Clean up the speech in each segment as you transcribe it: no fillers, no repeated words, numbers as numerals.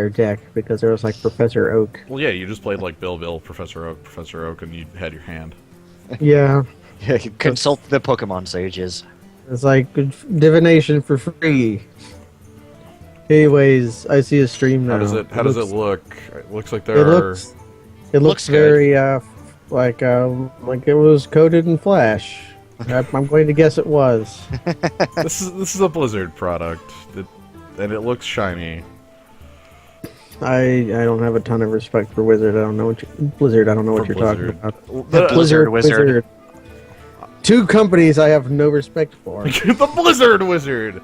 entire deck because there was like Professor Oak. Well, yeah, you just played like Bill, Professor Oak, and you had your hand. Yeah, Yeah, you consult the Pokemon sages. it's like divination for free. Anyways, I see a stream now. How does it look? It looks like there It are. looks. It looks good. very like it was coded in Flash. I'm going to guess it was. This is a Blizzard product, and it looks shiny. I don't have a ton of respect for Wizard. I don't know what Blizzard. I don't know what For you're Blizzard. talking about. The Blizzard Wizard. Two companies I have no respect for. The Blizzard Wizard.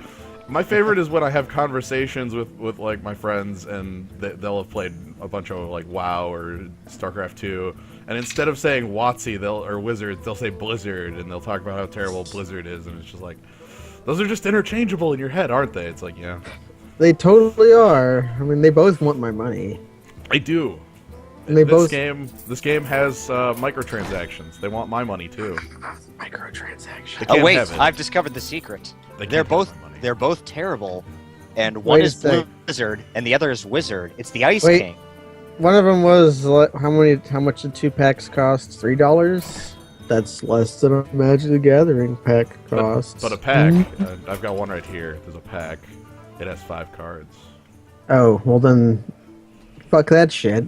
My favorite is when I have conversations with like my friends, and they'll have played a bunch of like WoW or StarCraft 2, and instead of saying WotC or Wizard, they'll say Blizzard, and they'll talk about how terrible Blizzard is, and it's just like, those are just interchangeable in your head, aren't they? It's like, yeah, They totally are. I mean, they both want my money. I do. And they both This game has microtransactions. They want my money too. microtransactions. They Oh can't wait, have it. I've discovered the secret. They can't They're have both my money. they're both terrible, and one Wait a is sec. Blizzard and the other is Wizard. It's the Ice Wait. King. One of them was how much the 2 packs cost? $3. That's less than a Magic the Gathering pack costs. But a pack, Mhm. I've got one right here. There's a pack. It has 5 cards. Oh well, then fuck that shit.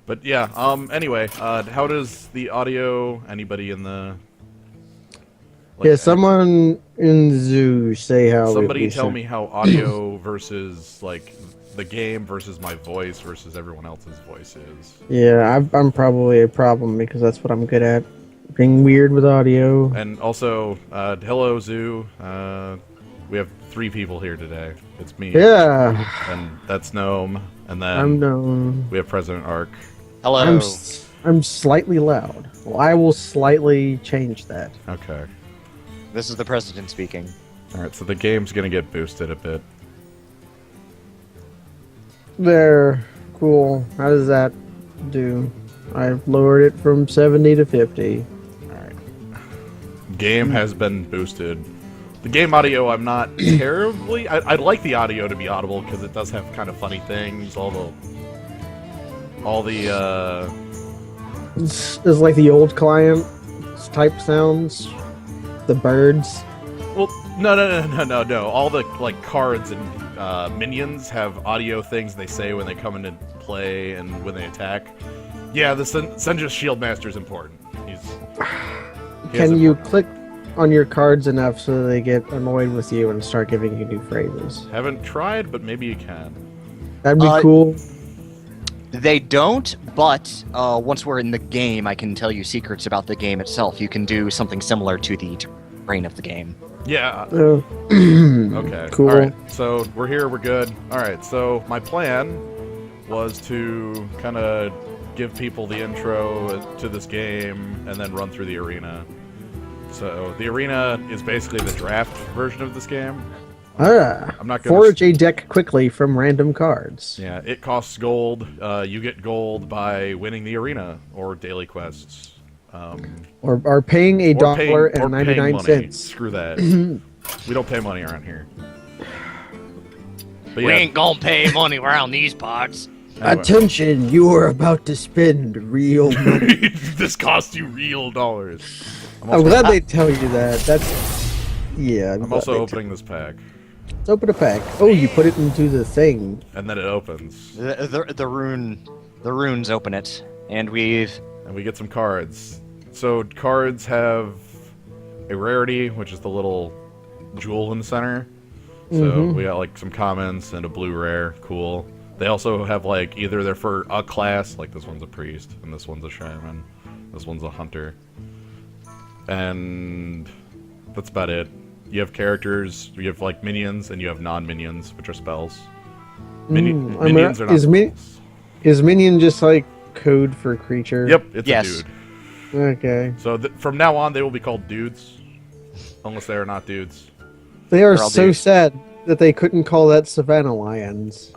But yeah, anyway, how does the audio, anybody in the... like, Yeah, someone in Zoo say how. somebody tell me how audio versus, like, the game versus my voice versus everyone else's voice is. Yeah, I'm probably a problem because that's what I'm good at. Being weird with audio. And also, hello, Zoo. We have 3 people here today. It's me. Yeah, And that's Gnome. And then I'm known. we have President Ark. Hello. I'm slightly loud. Well, I will slightly change that. Okay. This is the president speaking. Alright, so the game's gonna get boosted a bit. There, cool. How does that do? I've lowered it from 70 to 50. Alright. Game has been boosted. The game audio, I'm not terribly... I'd like the audio to be audible, because it does have kind of funny things. All the It's like the old client type sounds. The birds. well, no. All the, like, cards and minions have audio things they say when they come into play and when they attack. Yeah, the Senja's Shield Master is important. He has Can you important- click on your cards enough so they get annoyed with you and start giving you new phrases? Haven't tried, but maybe you can. That'd be cool. They don't, but once we're in the game, I can tell you secrets about the game itself. You can do something similar to the terrain of the game. Yeah. Oh. Okay. Cool. All right. So we're here. We're good. All right. So my plan was to kind of give people the intro to this game and then run through the arena. So the arena is basically the draft version of this game. I'm not gonna Forge a deck quickly from random cards. Yeah, it costs gold. You get gold by winning the arena or daily quests. Or paying a Or paying- dollar or and paying 99 money. cents. Screw that. We don't pay money around here. But We yeah, ain't gonna pay money around these parts. anyway. Attention, you are about to spend real money. This costs you real dollars. I'm glad they tell you that. That's... Yeah. I'm also opening this pack, Let's open a pack. Oh, you put it into the thing. and then it opens, The runes open it, and we get some cards. So cards have a rarity, which is the little jewel in the center. So we got like some commons and a blue rare. Cool. They also have like either they're for a class, like this one's a priest, and this one's a shaman, this one's a hunter, and that's about it. You have characters, you have like minions, and you have non-minions, which are spells. Minions are not spells. Is minion just like code for creature? Yep, it's Yes. a dude. Okay. So from now on, they will be called dudes, unless they are not dudes. They are They're all so dudes. sad that they couldn't call that Savannah Lions.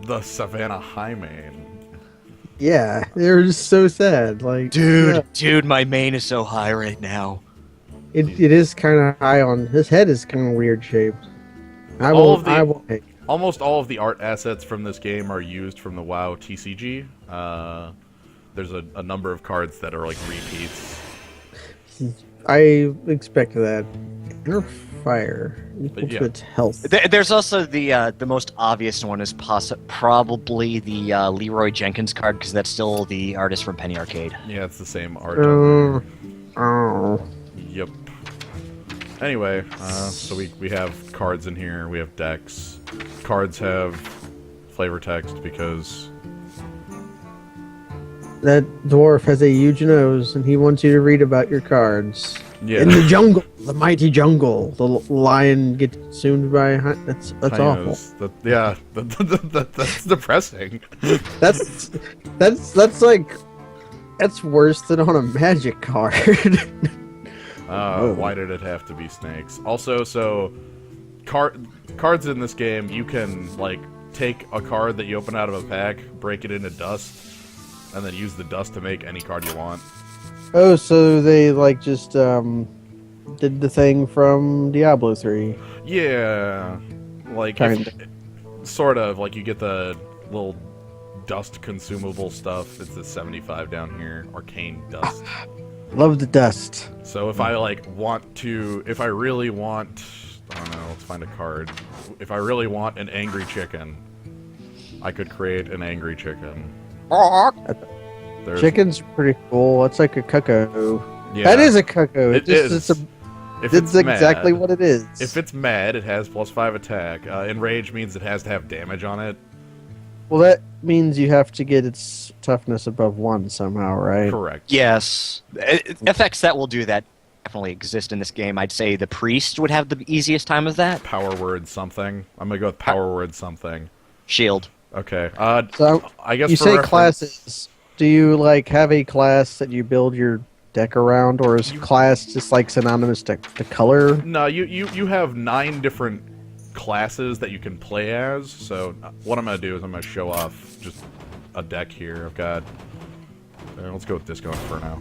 The Savannah Highmane. Yeah, they're just so sad. Like, yeah, dude, my mane is so high right now. it is kind of high on his head. Is kind of weird shaped. Almost all of the art assets from this game are used from the WoW TCG. There's a number of cards that are like repeats. I expect that. Inner fire equal Yeah. to its health. There's also the most obvious one is probably the Leroy Jenkins card because that's still the artist from Penny Arcade. Yeah, it's the same art. Oh. Yep. Anyway, so we have cards in here. We have decks. Cards have flavor text because That dwarf has a huge nose, and he wants you to read about your cards. yeah, In the jungle, the mighty jungle, the lion gets consumed by. That's awful. That's depressing. That's like that's worse than on a magic card. Why did it have to be snakes? Also, so cards in this game, you can like take a card that you open out of a pack, break it into dust, and then use the dust to make any card you want. Oh, so they like just did the thing from Diablo 3. Yeah, like sort of like you get the little dust consumable stuff. It's the 75 down here, arcane dust. Love the dust. So if I if I really want, I don't know, let's find a card. If I really want an angry chicken, I could create an angry chicken. Chicken's pretty cool. It's like a cuckoo. Yeah, That is a cuckoo. It is. If It's exactly mad, what it is. If it's mad, it has +5 attack. Enrage means it has to have damage on it. Well, that means you have to get its toughness above 1 somehow, right? Correct. Yes, effects that will do that definitely exist in this game. I'd say the priest would have the easiest time of that. Power word something. I'm gonna go with power word something. Shield. Okay. So I guess you for say reference- classes. Do you like have a class that you build your deck around, or is class just like synonymous to color? No, you have 9 different classes that you can play as. So what I'm gonna do is I'm gonna show off just a deck here. I've got. Let's go with this going for now.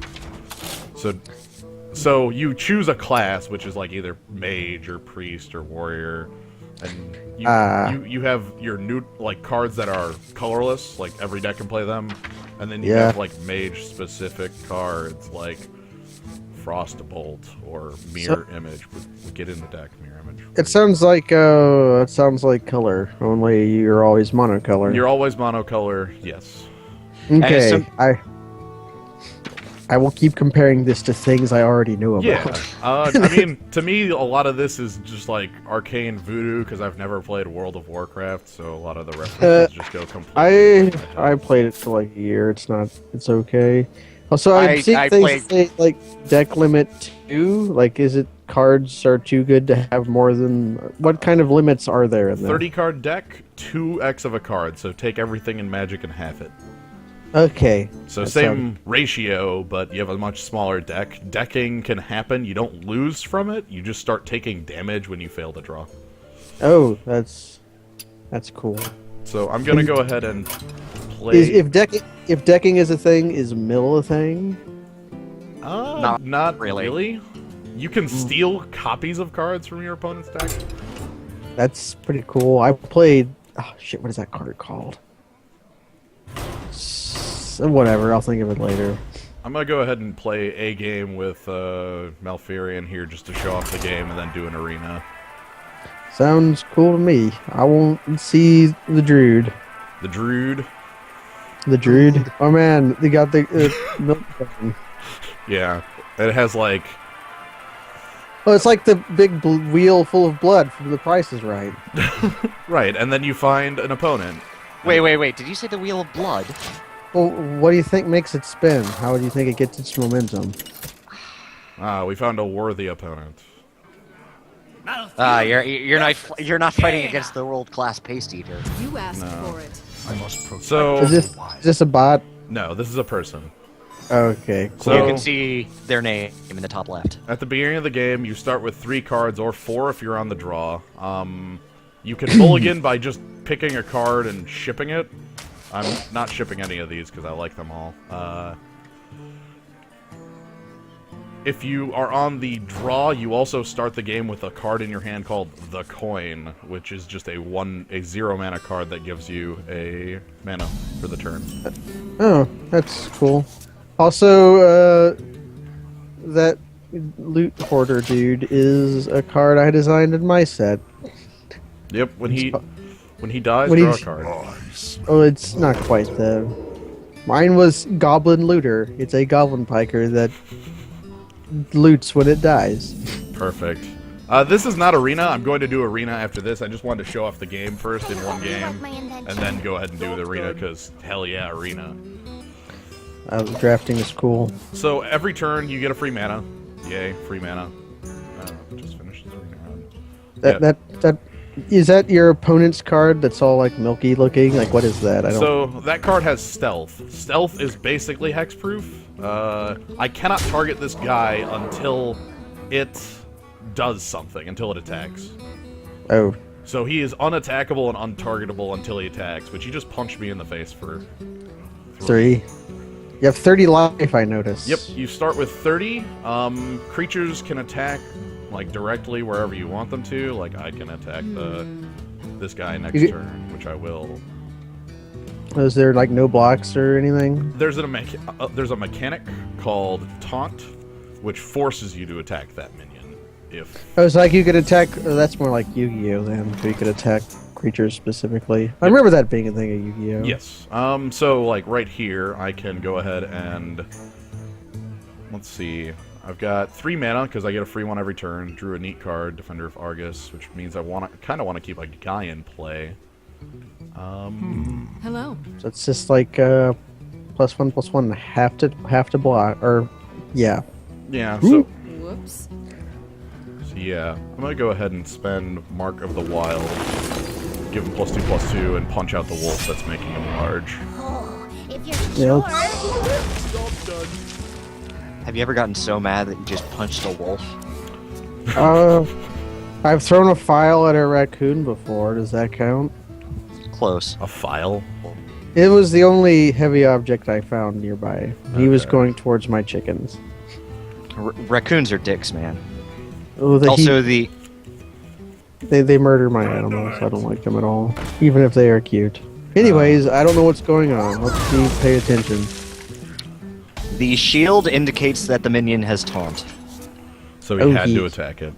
So you choose a class, which is like either mage or priest or warrior, and you have your new like cards that are colorless. Like every deck can play them, and then you have like mage specific cards like Frostbolt or Mirror Image. We get in the deck Mirror Image. It sounds like color. Only you're always monocolor. You're always monocolor. Yes. Okay. I will keep comparing this to things I already knew about. Yeah, I mean, to me, a lot of this is just like arcane voodoo because I've never played World of Warcraft, so a lot of the references just go completely. I played it for like a year. It's okay. Also, I've seen I things say like deck limit 2. Like, is it cards are too good to have more than? What kind of limits are there in there? 30 card deck, 2x of a card. So take everything in Magic and half it. Okay. So same ratio, but you have a much smaller deck. Decking can happen. You don't lose from it. You just start taking damage when you fail to draw. Oh, that's cool. So I'm gonna go ahead and play. If decking is a thing, is mill a thing? Not really. You can steal copies of cards from your opponent's deck. That's pretty cool. I played. Oh shit! What is that card called? Whatever. I'll think of it later. I'm gonna go ahead and play a game with Malfurion here just to show off the game, and then do an arena. Sounds cool to me. I won't see the Druid. The Druid. The Druid. Oh man, they got the milk button. Yeah, it has like. Oh, it's like the big wheel full of blood from The Price is Right. Right, and then you find an opponent. Wait. Did you say the Wheel of Blood? Well, what do you think makes it spin? How do you think it gets its momentum? We found a worthy opponent. You're not fighting against the world-class paste eater. You asked for it. I must protect So Is this a bot? no, this is a person. Okay, cool. So You can see their name in the top left. at the beginning of the game, you start with 3 cards or 4 if you're on the draw. You can mulligan by just picking a card and shipping it. I'm not shipping any of these because I like them all. if you are on the draw, you also start the game with a card in your hand called the Coin, which is just a 0 mana card that gives you a mana for the turn. Oh, that's cool. Also, that loot hoarder dude is a card I designed in my set. Yep, when he dies, when draw a he's- card. Oh, it's not quite though. Mine was Goblin Looter. It's a Goblin Piker that loots when it dies. Perfect. This is not Arena. I'm going to do Arena after this. I just wanted to show off the game first in one game, and then go ahead and do the Arena, because hell yeah, Arena. Drafting is cool. So every turn you get a free mana. Yay, free mana. Just finished the Arena round. That is that your opponent's card that's all like milky looking? Like what is that? I don't. So that card has Stealth. Stealth is basically hexproof. I cannot target this guy until it does something, until it attacks. Oh, So he is unattackable and untargetable until he attacks, but you just punched me in the face for 3. You have 30 life, I noticed. Yep, you start with 30. Creatures can attack like directly wherever you want them to. Like I can attack this guy next turn, which I will. Is there like no blocks or anything? There's a mechanic called Taunt, which forces you to attack that minion. If Oh, it's like you could attack. Oh, that's more like Yu-Gi-Oh then. So you could attack creatures specifically. I remember that being a thing of Yu-Gi-Oh. yes, so like right here, I can go ahead and let's see. I've got 3 mana because I get a free one every turn. Drew a neat card, Defender of Argus, which means I kind of want to keep a guy in play. Hello. So it's just like +1/+1 have to block or yeah. Yeah, so Whoops. yeah, I'm gonna go ahead and spend Mark of the Wild, give him +2/+2, and punch out the wolf that's making him large. Oh, if Yeah, you're sure. Have you ever gotten so mad that you just punched a wolf? I've thrown a file at a raccoon before. Does that count? Close. A file? It was the only heavy object I found nearby. He was Okay. going towards my chickens. Raccoons are dicks, man. Oh, Also, they murder my animals. I don't like them at all, even if they are cute. Anyways, I don't know what's going on. Let's see, pay attention. the shield indicates that the minion has taunt. So he Oh, had he- to attack it.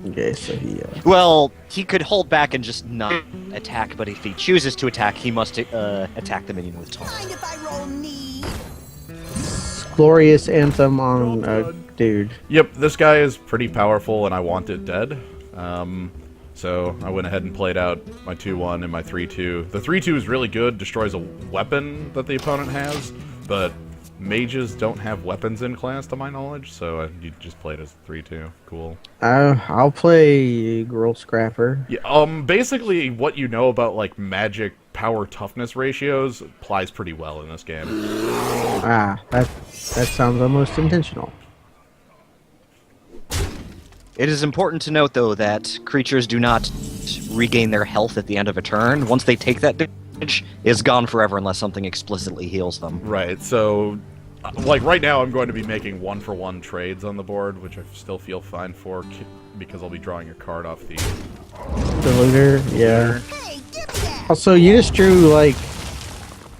Okay, so he. Well, he could hold back and just not attack, but if he chooses to attack, he must attack the minion with taunt. Mind if I roll knee? Glorious anthem on a dude. Yep, this guy is pretty powerful, and I want it dead. So I went ahead and played out my 2-1 and my 3-2. The 3-2 is really good, destroys a weapon that the opponent has, but mages don't have weapons in class, to my knowledge, so you just played as 3-2. Cool. I'll play Girl Scrapper. Yeah, basically what you know about, like, magic power toughness ratios applies pretty well in this game. That sounds almost intentional. It is important to note, though, that creatures do not regain their health at the end of a turn. Once they take that damage, it's gone forever unless something explicitly heals them. Right, so, like, right now I'm going to be making 1-for-1 trades on the board, which I still feel fine for, because I'll be drawing a card off the... The looter, yeah. Hey, give me that! Also, you just drew, like,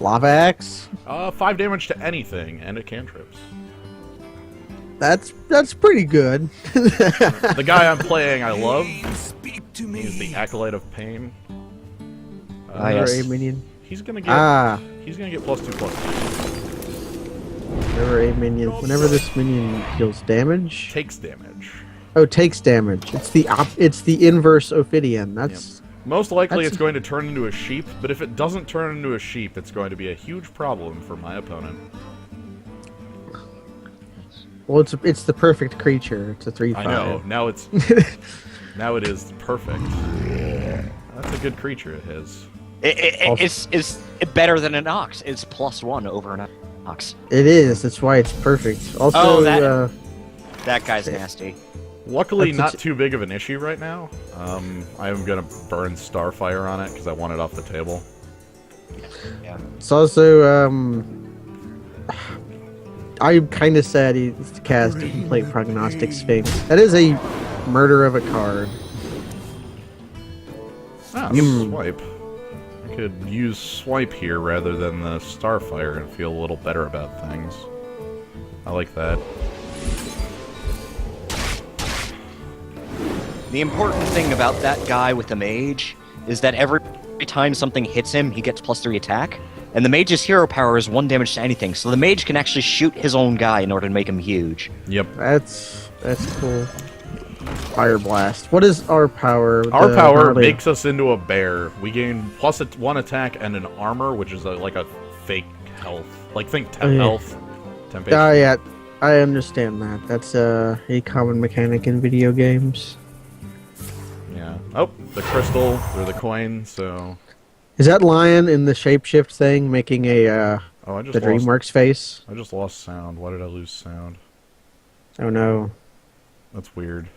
Lava Axe? 5 damage to anything, and it cantrips. That's pretty good. The guy I'm playing I love. He's the Acolyte of Pain. Yes. Never a minion. He's gonna get he's gonna get +2/+2. Never a minion. Whenever this minion deals damage. Takes damage. Oh, takes damage. It's the inverse Ophidian. That's Most likely That's- it's going to turn into a sheep, but if it doesn't turn into a sheep, it's going to be a huge problem for my opponent. well, it's the perfect creature. It's a 3/5. I know. Now it's now it is perfect. That's a good creature it is. It's better than an ox. It's +1 over an ox. It is. That's why it's perfect. Also, Oh, that guy's nasty. Luckily, That's not too big of an issue right now. I am gonna burn Starfire on it because I want it off the table. Yeah. it's also I'm kind of sad he's cast to play Prognostic Sphinx. That is a murder of a card. Ah, swipe. I could use swipe here rather than the Starfire and feel a little better about things. I like that. The important thing about that guy with the mage is that every time something hits him, he gets +3 attack. And the mage's hero power is 1 damage to anything, so the mage can actually shoot his own guy in order to make him huge. Yep. That's cool. Fire Blast. What is our power? Our power makes us into a bear. We gain +1 attack and an armor, which is like a fake health. Like, think temp health. Temp HP. Yeah, I understand that. That's a common mechanic in video games. Yeah. Oh, the crystal or the coin, so... Is that lion in the shapeshift thing making a Oh, I just the DreamWorks face? I just lost sound. Why did I lose sound? Oh no. That's weird.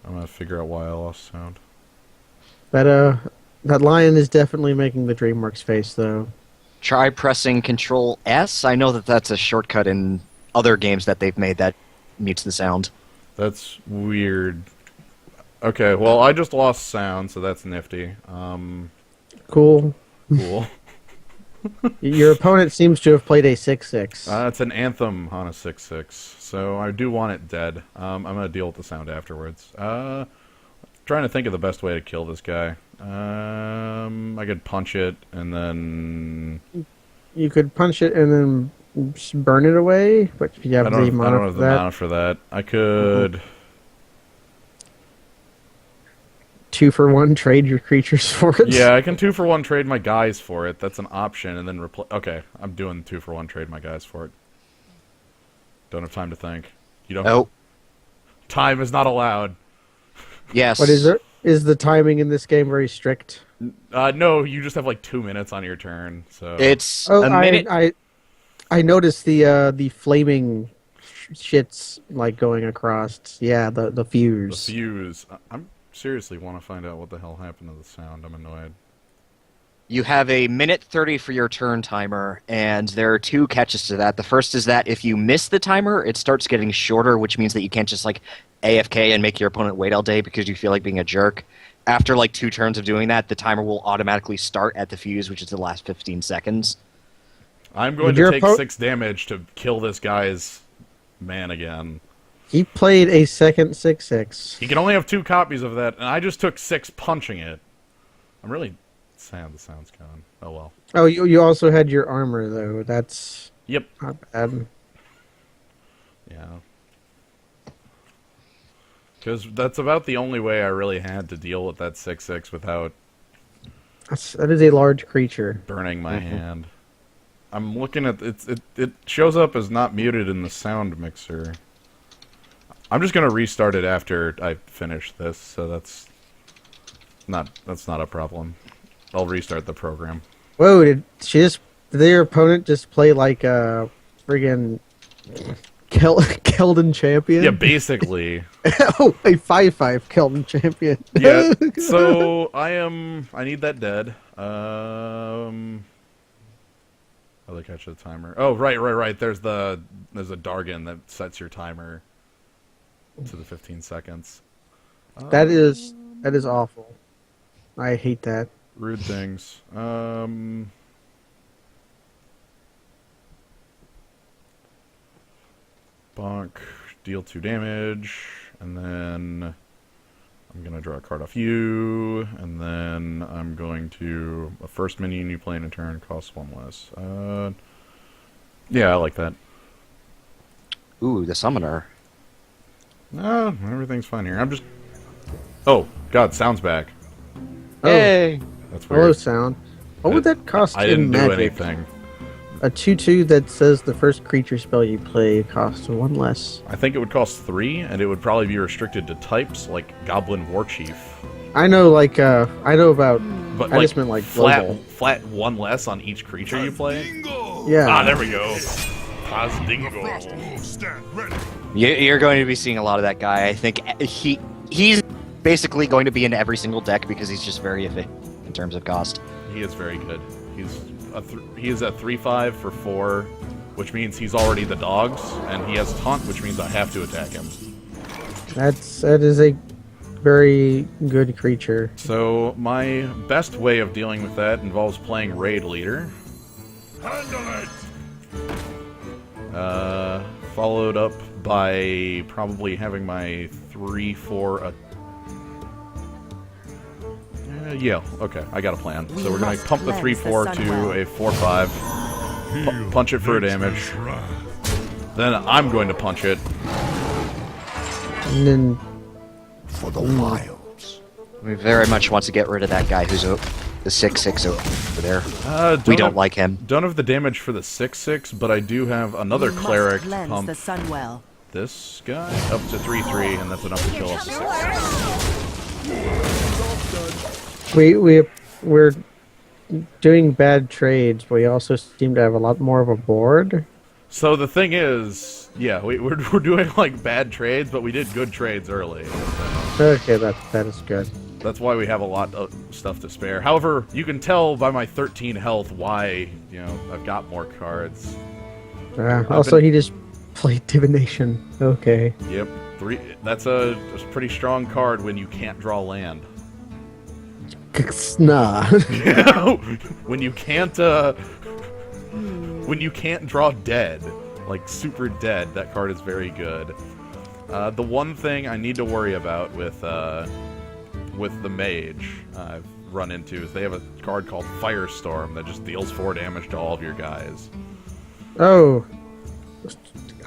I'm gonna figure out why I lost sound. That lion is definitely making the DreamWorks face though. Try pressing Control S. I know that that's a shortcut in other games that they've made that mutes the sound. That's weird. Okay, well, I just lost sound, so that's nifty. Cool. Cool. Your opponent seems to have played a 6/6. It's an Anthem on a 6/6, so I do want it dead. I'm gonna deal with the sound afterwards. Trying to think of the best way to kill this guy. I could punch it, and then... You could punch it and then just burn it away, but you have I don't the mana have for the that. mana for that. I could... 2-for-1 trade your creatures for it. Yeah, I can 2-for-1 trade my guys for it. That's an option, and then replace... Okay, I'm doing 2-for-1 trade my guys for it. Don't have time to think. You don't... Oh. Time is not allowed. Yes. What is it? Is the timing in this game very strict? No, you just have like 2 minutes on your turn, so... It's Oh, a minute. I noticed the flaming shits like going across. Yeah, the fuse. The fuse. I'm seriously want to find out what the hell happened to the sound. I'm annoyed. You have a minute 30 for your turn timer, and there are 2 catches to that. The first is that if you miss the timer, it starts getting shorter, which means that you can't just like AFK and make your opponent wait all day because you feel like being a jerk. After like 2 turns of doing that, the timer will automatically start at the fuse, which is the last 15 seconds. I'm going to take 6 damage to kill this guy's man again. He played a second 6/6. He can only have 2 copies of that, and I just took 6 punching it. I'm really sad the sound's gone. Oh well. Oh, you also had your armor though. That's Yep. not bad. Yeah. Because that's about the only way I really had to deal with that 6/6 without That is a large creature. burning my hand. I'm looking at it shows up as not muted in the sound mixer. I'm just gonna restart it after I finish this, so that's not a problem. I'll restart the program. Whoa! Did their opponent just play like a friggin' Keldon champion? Yeah, basically. Oh, a 5/5 Keldon champion. Yeah. So I need that dead. How do I catch the timer? Oh, right. There's a Dargon that sets your timer to the 15 seconds. That is awful. I hate that. Rude things. Bonk. Deal 2 damage. And then I'm going to draw a card off you. And then I'm going to... A first minion you play in a turn costs 1 less. Yeah, I like that. Ooh, the summoner. No, everything's fine here. I'm just... Oh, God, sound's back. Oh. Hey! That's Hello, weird. sound. What would that cost I didn't in do Magic? anything. A 2/2 that says the first creature spell you play costs 1 less. I think it would cost 3, and it would probably be restricted to types like Goblin Warchief. I know, like, I know about. But I just meant like global. flat 1 less on each creature you play. Yeah. Ah, there we go. Dingo. You're going to be seeing a lot of that guy. I think he's basically going to be in every single deck because he's just very efficient in terms of cost. He is very good. he is at 3/5 for 4, which means he's already the dogs, and he has taunt, which means I have to attack him. That is a very good creature. So my best way of dealing with that involves playing raid leader. Handle it! Followed up by probably having my 3/4. Yeah, okay, I got a plan. So we're gonna pump the 3/4 to a 4/5, punch it for a damage. Then I'm going to punch it. And then For the wilds. We very much want to get rid of that guy who's the 6/6 over there. We don't like him. Don't have the damage for the 6/6, but I do have another We must cleric to cleanse pump the sun well. this guy up to 3/3, and that's enough to kill us. we're doing bad trades, but we also seem to have a lot more of a board. So the thing is, yeah, we're doing like bad trades, but we did good trades early. Okay, that is good. That's why we have a lot of stuff to spare. However, you can tell by my 13 health why, I've got more cards. Also, he just played divination. Okay. Yep, 3. That's a pretty strong card when you can't draw land. Nah. when you can't draw dead, like super dead, that card is very good. The one thing I need to worry about with the mage I've run into is they have a card called Firestorm that just deals 4 damage to all of your guys. Oh,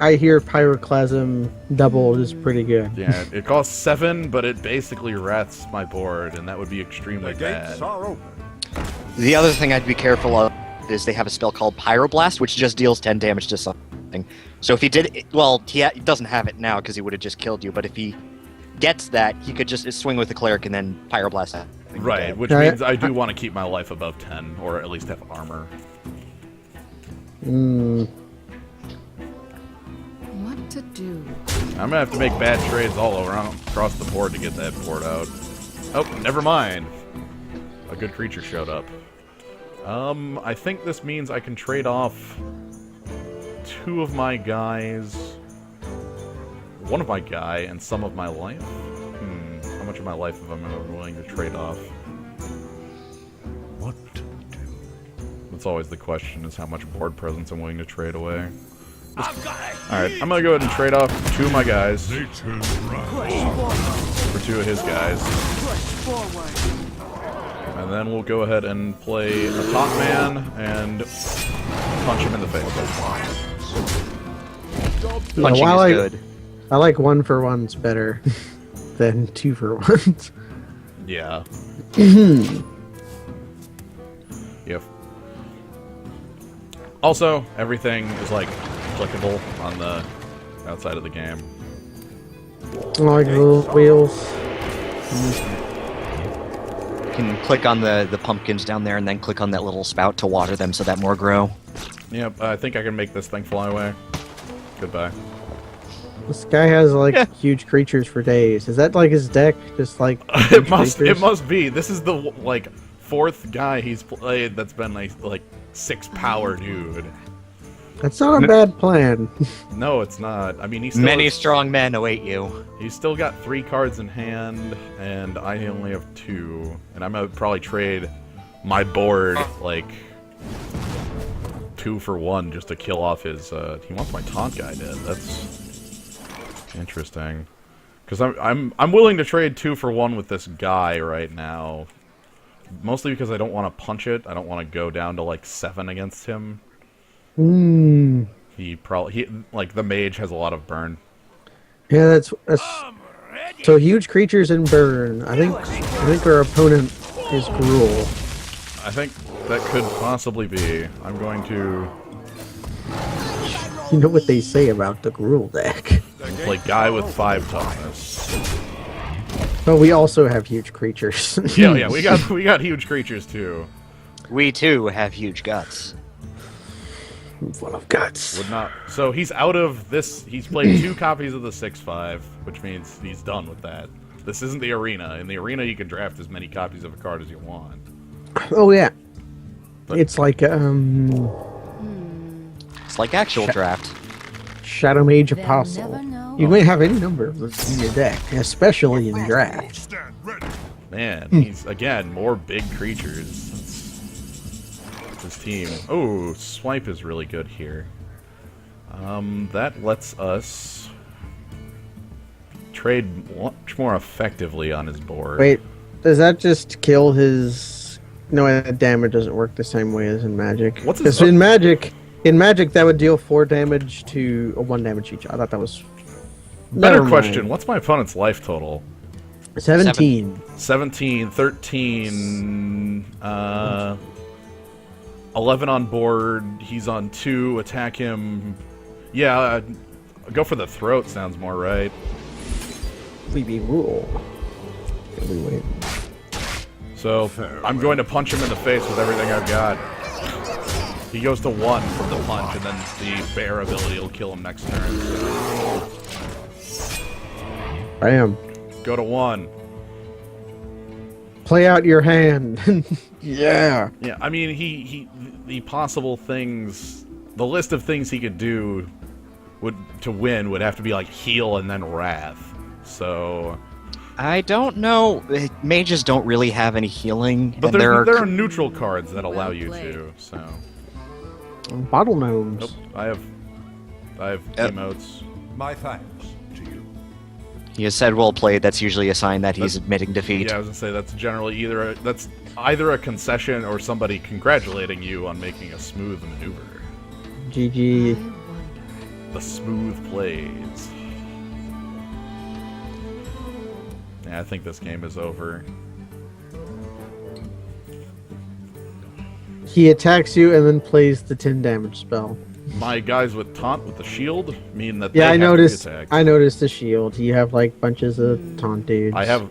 I hear Pyroclasm doubled is pretty good. Yeah, it costs 7, but it basically rats my board, and that would be extremely The bad. gates are open. The other thing I'd be careful of is they have a spell called Pyroblast, which just deals 10 damage to something. So if he did, well, he doesn't have it now because he would have just killed you, but if he gets that, he could just swing with the cleric and then Pyroblast that. Right, which I- means I do want to keep my life above 10, or at least have armor. What to do? I'm gonna have to make bad trades all around across the board to get that board out. Oh, never mind. A good creature showed up. I think this means I can trade off 2 of my guys, 1 of my guy, and some of my life. How much of my life am I willing to trade off? What to do? That's always the question, is how much board presence I'm willing to trade away. I've got it. Alright, I'm gonna go ahead and trade off 2 of my guys Nature's right. Push forward. for 2 of his guys. Push forward. And then we'll go ahead and play a top man and punch him in the face. Punching while is good. I like 1 for 1's better than 2 for 1's. Yeah. Yep. Also, everything is like clickable on the outside of the game. I like the little wheels. You can click on the pumpkins down there and then click on that little spout to water them so that more grow. Yep, I think I can make this thing fly away. Goodbye. This guy has like huge creatures for days. Is that like his deck? Just like It huge must creatures? be. This is the like 4th guy he's played that's been like 6 power dude. That's not a bad plan. No, it's not. I mean, he's still Many strong men await you. He's still got 3 cards in hand, and I only have 2. And I'm gonna probably trade my board like 2 for 1 just to kill off his. He wants my taunt guy dead. That's interesting. Because I'm willing to trade 2 for 1 with this guy right now, mostly because I don't want to punch it. I don't want to go down to like 7 against him. He like the mage has a lot of burn. Yeah, that's so huge creatures in burn. I think our opponent is Gruul. I think that could possibly be. I'm going to You know what they say about the Gruul deck. play guy with 5 toughness. But we also have huge creatures. Yeah, we got huge creatures too. We too have huge guts. Full of guts. Would not. So he's out of this. He's played 2 copies of the 6/5, which means he's done with that. This isn't the arena. In the arena, you can draft as many copies of a card as you want. Oh yeah. It's like It's like actual draft. Shadow Mage They'll Apostle. never know. You may have any number of those in your deck, especially in draft. Stand ready. Man, he's again more big creatures. That's his team. Oh, Swipe is really good here. That lets us trade much more effectively on his board. Wait, does that just kill his? No, damage doesn't work the same way as in Magic. What's his? 'Cause in Magic, that would deal 4 damage to 1 damage each. I thought that was. Better Never question. mind. What's my opponent's life total? 17. 17, 13, 11 on board. He's on 2. Attack him. Yeah, go for the throat. Sounds more right. Freebie rule. We wait. So I'm going to punch him in the face with everything I've got. He goes to 1 from the punch, and then the bear ability will kill him next turn. Bam. Go to 1. Play out your hand. Yeah. Yeah, I mean, the possible things, the list of things he could do to win would have to be like heal and then wrath. So, I don't know. Mages don't really have any healing. but and there are neutral cards that allow you played. to. So, Bottle gnomes. nope, I have emotes. My thanks to you. He has said well played. That's usually a sign that he's admitting defeat. Yeah, I was gonna say that's generally either a concession or somebody congratulating you on making a smooth maneuver. GG. The smooth plays. Yeah, I think this game is over. He attacks you and then plays the 10 damage spell. My guys with taunt with the shield mean that Yeah, they I have noticed. to be attacked. I noticed the shield. You have like bunches of taunt dudes. I have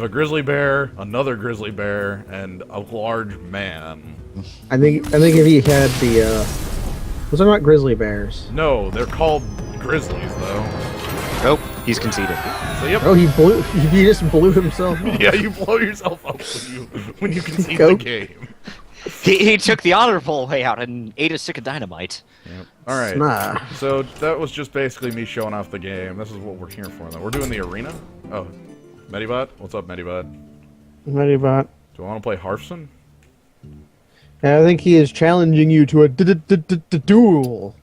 a grizzly bear, another grizzly bear, and a large man. I think if he had the those are not grizzly bears. No, they're called grizzlies though. Nope, he's conceded. So yep. Oh, he just blew himself up. Yeah, you blow yourself up when you concede Go. the game. He took the honorable way out and ate a stick of dynamite. Yep. All right. Nah. So that was just basically me showing off the game. This is what we're here for, though. We're doing the arena. Oh, Medibot, what's up, Medibot? Medibot. Do I want to play Hearthstone? I think he is challenging you to a duel.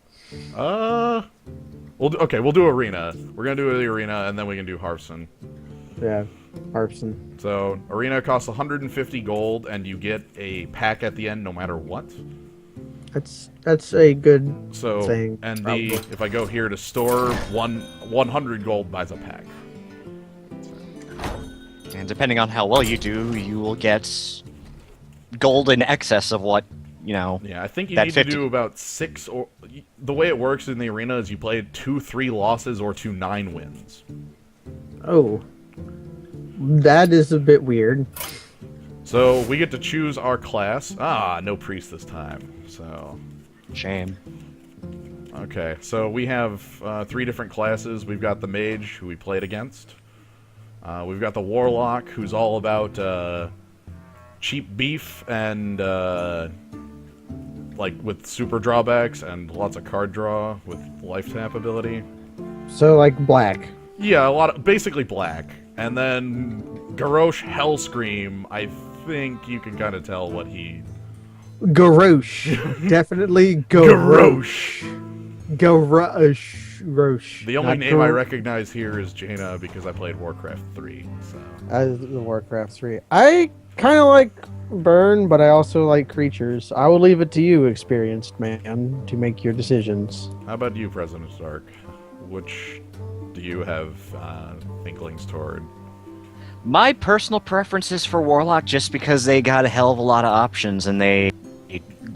We'll do arena. We're gonna do the arena, and then we can do Hearthstone. Yeah, Hearthstone. So arena costs 150 gold, and you get a pack at the end, no matter what. That's a good So thing. and probably. if I go here to store, 100 gold buys a pack. And depending on how well you do, you will get gold in excess of what, you know. Yeah, I think you That need 50 to do about 6 or... The way it works in the arena is you play 2 3 losses or 2 9 wins. Oh, that is a bit weird. So we get to choose our class. Ah, no priest this time. So, Shame. okay. So we have 3 different classes. We've got the mage, who we played against. We've got the warlock, who's all about cheap beef and like with super drawbacks and lots of card draw with life tap ability. So like black. Yeah, basically black. And then Garrosh Hellscream, I think you can kind of tell what he... Garrosh. Definitely Garrosh. Garrosh. The only Not name I Gar- recognize here is Jaina because I played Warcraft 3, so... The Warcraft 3. I kind of like burn, but I also like creatures. I will leave it to you, experienced man, to make your decisions. How about you, President Stark? Which do you have inklings toward? My personal preference is for Warlock just because they got a hell of a lot of options and they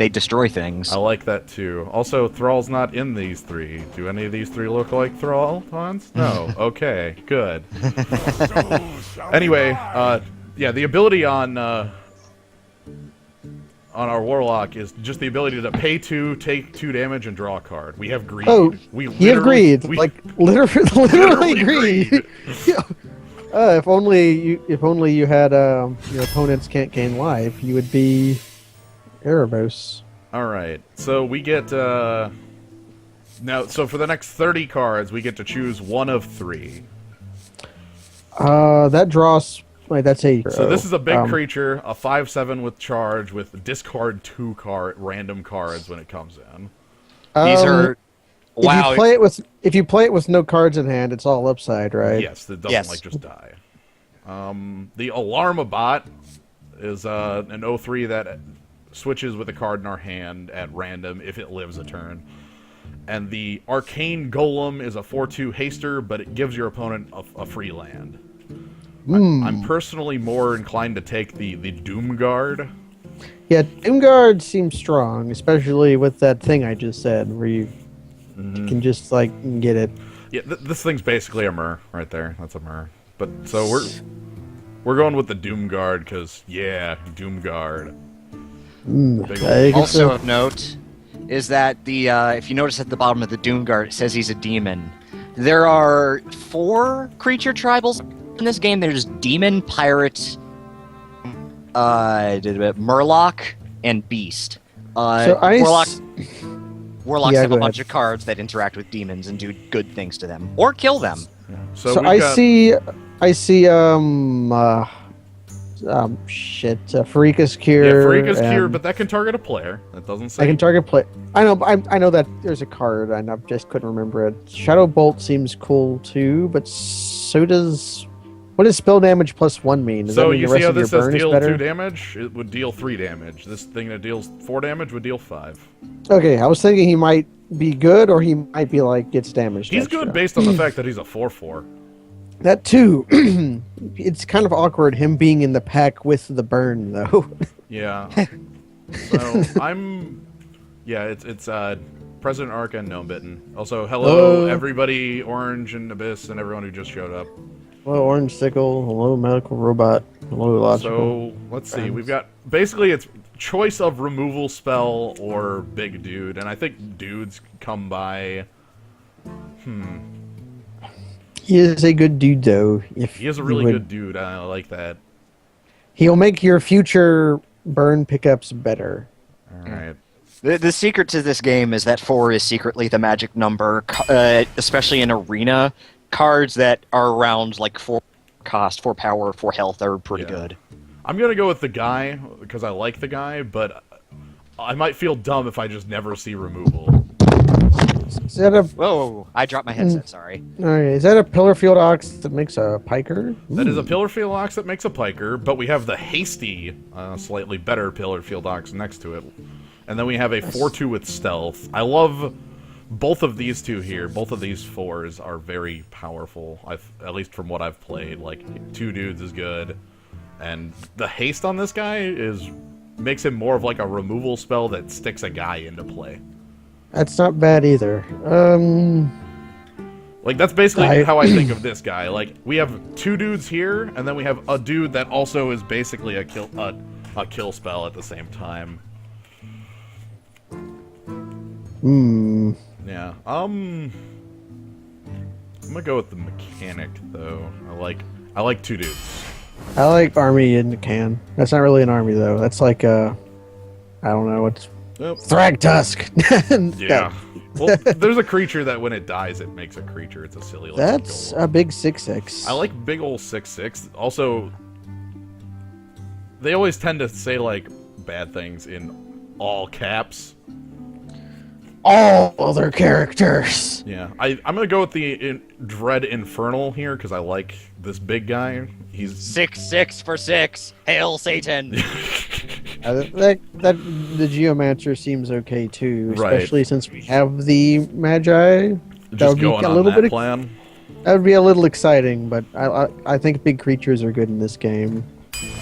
destroy things. I like that too. Also, Thrall's not in these 3. Do any of these 3 look like Thrall, Hans? No. Okay, good. Anyway, yeah, the ability on our Warlock is just the ability to pay 2, take 2 damage, and draw a card. We have greed. Oh, he agreed. Like literally agreed. If only you had your opponents can't gain life, you would be Erebos. All right, so we get now. So for the next 30 cards, we get to choose one of 3. That draws. Wait, that's a. So this is a big creature, a 5/7 with charge, with discard 2 random cards when it comes in. These are wow. If you play it with no cards in hand, it's all upside, right? Yes, it doesn't Yes. like just die. The Alarmabot is an 0/3 that switches with a card in our hand at random if it lives a turn. And the Arcane Golem is a 4/2 haster, but it gives your opponent a free land. I'm personally more inclined to take the Doomguard. Yeah, Doomguard seems strong, especially with that thing I just said, where you can just like get it. Yeah, this thing's basically a Myr right there. That's a Myr. But so we're going with the Doomguard because yeah, Doomguard. Big ol'- Also of note is that the if you notice at the bottom of the Doomguard, it says he's a demon. There are 4 creature tribals in this game. There's Demon, Pirate, Murloc, and Beast. Warlocks Yeah, have go a bunch ahead. of cards that interact with demons and do good things to them or kill them. So So we've I got- see Farika's Cure. Yeah, Farika's Cure, and but that can target a player. That doesn't say. I can target play. I know, I know that there's a card, and I just couldn't remember it. Shadow Bolt seems cool too, but so does. What does spell damage +1 mean? Does that So mean you the rest see how of your this says burn is deal better? 2 damage? It would deal 3 damage. This thing that deals 4 damage would deal 5. Okay, I was thinking he might be good, or he might be like gets damaged. He's extra. good based on the fact that he's a 4/4. That too. It's kind of awkward him being in the pack with the burn though. Yeah. So I'm. Yeah, it's President Arc and Gnomebitten. Also, hello everybody, Orange and Abyss, and everyone who just showed up. Hello, Orange Sickle. Hello, Medical Robot. Hello, Logical. So let's see. We've got basically it's choice of removal spell or big dude, and I think dudes come by. He is a good dude though. If He is a you really would- good dude. I like that. He'll make your future burn pickups better. All right. The secret to this game is that 4 is secretly the magic number, especially in arena. Cards that are around like 4 cost, 4 power, 4 health are pretty Yeah. good. I'm gonna go with the guy because I like the guy, but I might feel dumb if I just never see removal. Is that a Whoa, I dropped my headset, sorry. okay, is that a Pillarfield Ox that makes a piker? That is a Pillarfield Ox that makes a piker, but we have the hasty, slightly better Pillarfield Ox next to it. And then we have a 4/2 with stealth. I love both of these two here. Both of these 4s are very powerful, at least from what I've played. Like, 2 dudes is good. And the haste on this guy makes him more of like a removal spell that sticks a guy into play. That's not bad either. Like, that's basically I- how I think of this guy. Like, we have 2 dudes here, and then we have a dude that also is basically a kill spell at the same time. Yeah. I'm gonna go with the mechanic though. I like 2 dudes. I like army in the can. That's not really an army though. That's like I don't know what's Yep. Thragtusk. Yeah. Well, there's a creature that when it dies, it makes a creature. It's a silly. Little That's golem. a big 6/6. I like big ol' 6/6. Also, they always tend to say like bad things in all caps. all other characters. Yeah, I'm gonna go with the Dread Infernal here because I like this big guy. He's 6/6 for 6. Hail Satan. That the Geomancer seems okay too, Right. especially since we have the Magi. That just would be going a on little that bit. plan. That would be a little exciting, but I think big creatures are good in this game.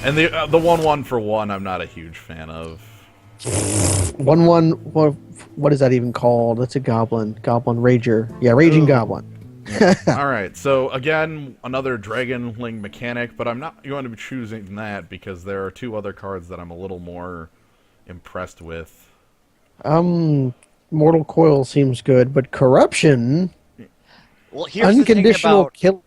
And the 1/1 for 1, I'm not a huge fan of. 1/1. What is that even called? That's a goblin. Goblin Rager. Yeah, Raging Goblin. All right, so again, another Dragonling mechanic, but I'm not going to be choosing that because there are 2 other cards that I'm a little more impressed with. Mortal Coil seems good, but Corruption, Well, here's the thing unconditional about killing.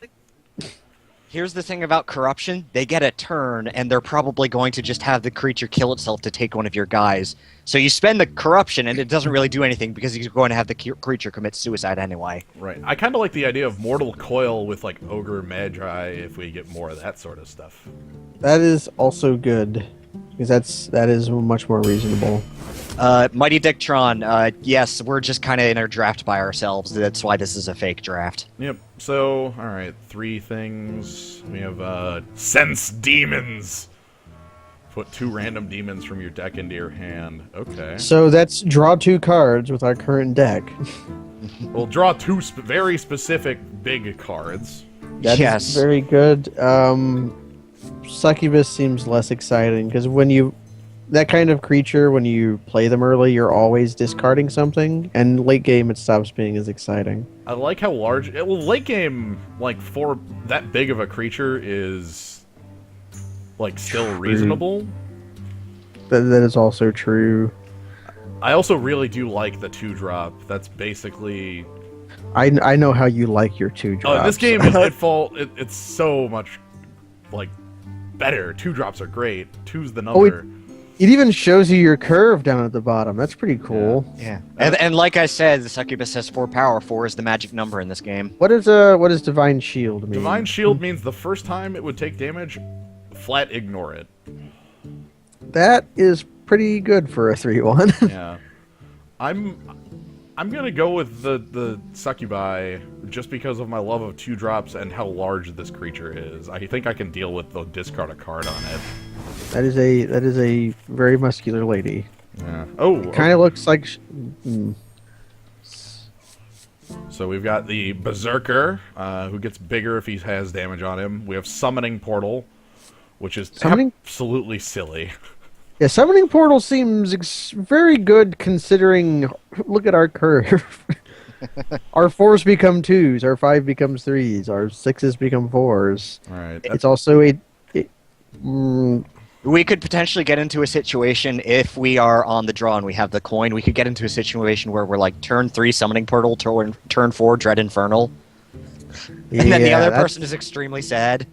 Here's the thing about corruption: they get a turn, and they're probably going to just have the creature kill itself to take one of your guys. So you spend the corruption, and it doesn't really do anything because you're going to have the creature commit suicide anyway. Right. I kind of like the idea of Mortal Coil with like Ogre Magi if we get more of that sort of stuff. That is also good, because that is much more reasonable. Mighty Dictron, yes, we're just kind of in our draft by ourselves. That's why this is a fake draft. Yep. So, all right, 3 things. We have Sense Demons. Put 2 random demons from your deck into your hand. Okay. So that's draw 2 cards with our current deck. We'll draw 2 very specific big cards. That Yes. is very good. Succubus seems less exciting, because that kind of creature, when you play them early, you're always discarding something, and late game it stops being as exciting. I like how large. Well, late game, like for that big of a creature, is like still reasonable. That is also true. I also really do like the 2-drop. That's basically. I know how you like your 2-drops. Oh, in this game, it's so much like better. 2-drops are great. 2's the number. It even shows you your curve down at the bottom. That's pretty cool. Yeah. And like I said, the Succubus has 4 power. 4 is the magic number in this game. What does Divine Shield mean? Divine Shield means the first time it would take damage, flat ignore it. That is pretty good for a 3/1. Yeah. I'm gonna go with the Succubi just because of my love of 2-drops and how large this creature is. I think I can deal with the discard a card on it. That is a very muscular lady. Yeah. Oh. Kind of looks like. So we've got the Berserker, who gets bigger if he has damage on him. We have Summoning Portal, which is absolutely silly. Yeah, Summoning Portal seems very good considering. Look at our curve. Our 4s become 2s, our 5 becomes 3s, our 6s become 4s. All right. It's also We could potentially get into a situation if we are on the draw and we have the coin. We could get into a situation where we're like turn 3 Summoning Portal, turn 4 Dread Infernal, and then the other person is extremely sad.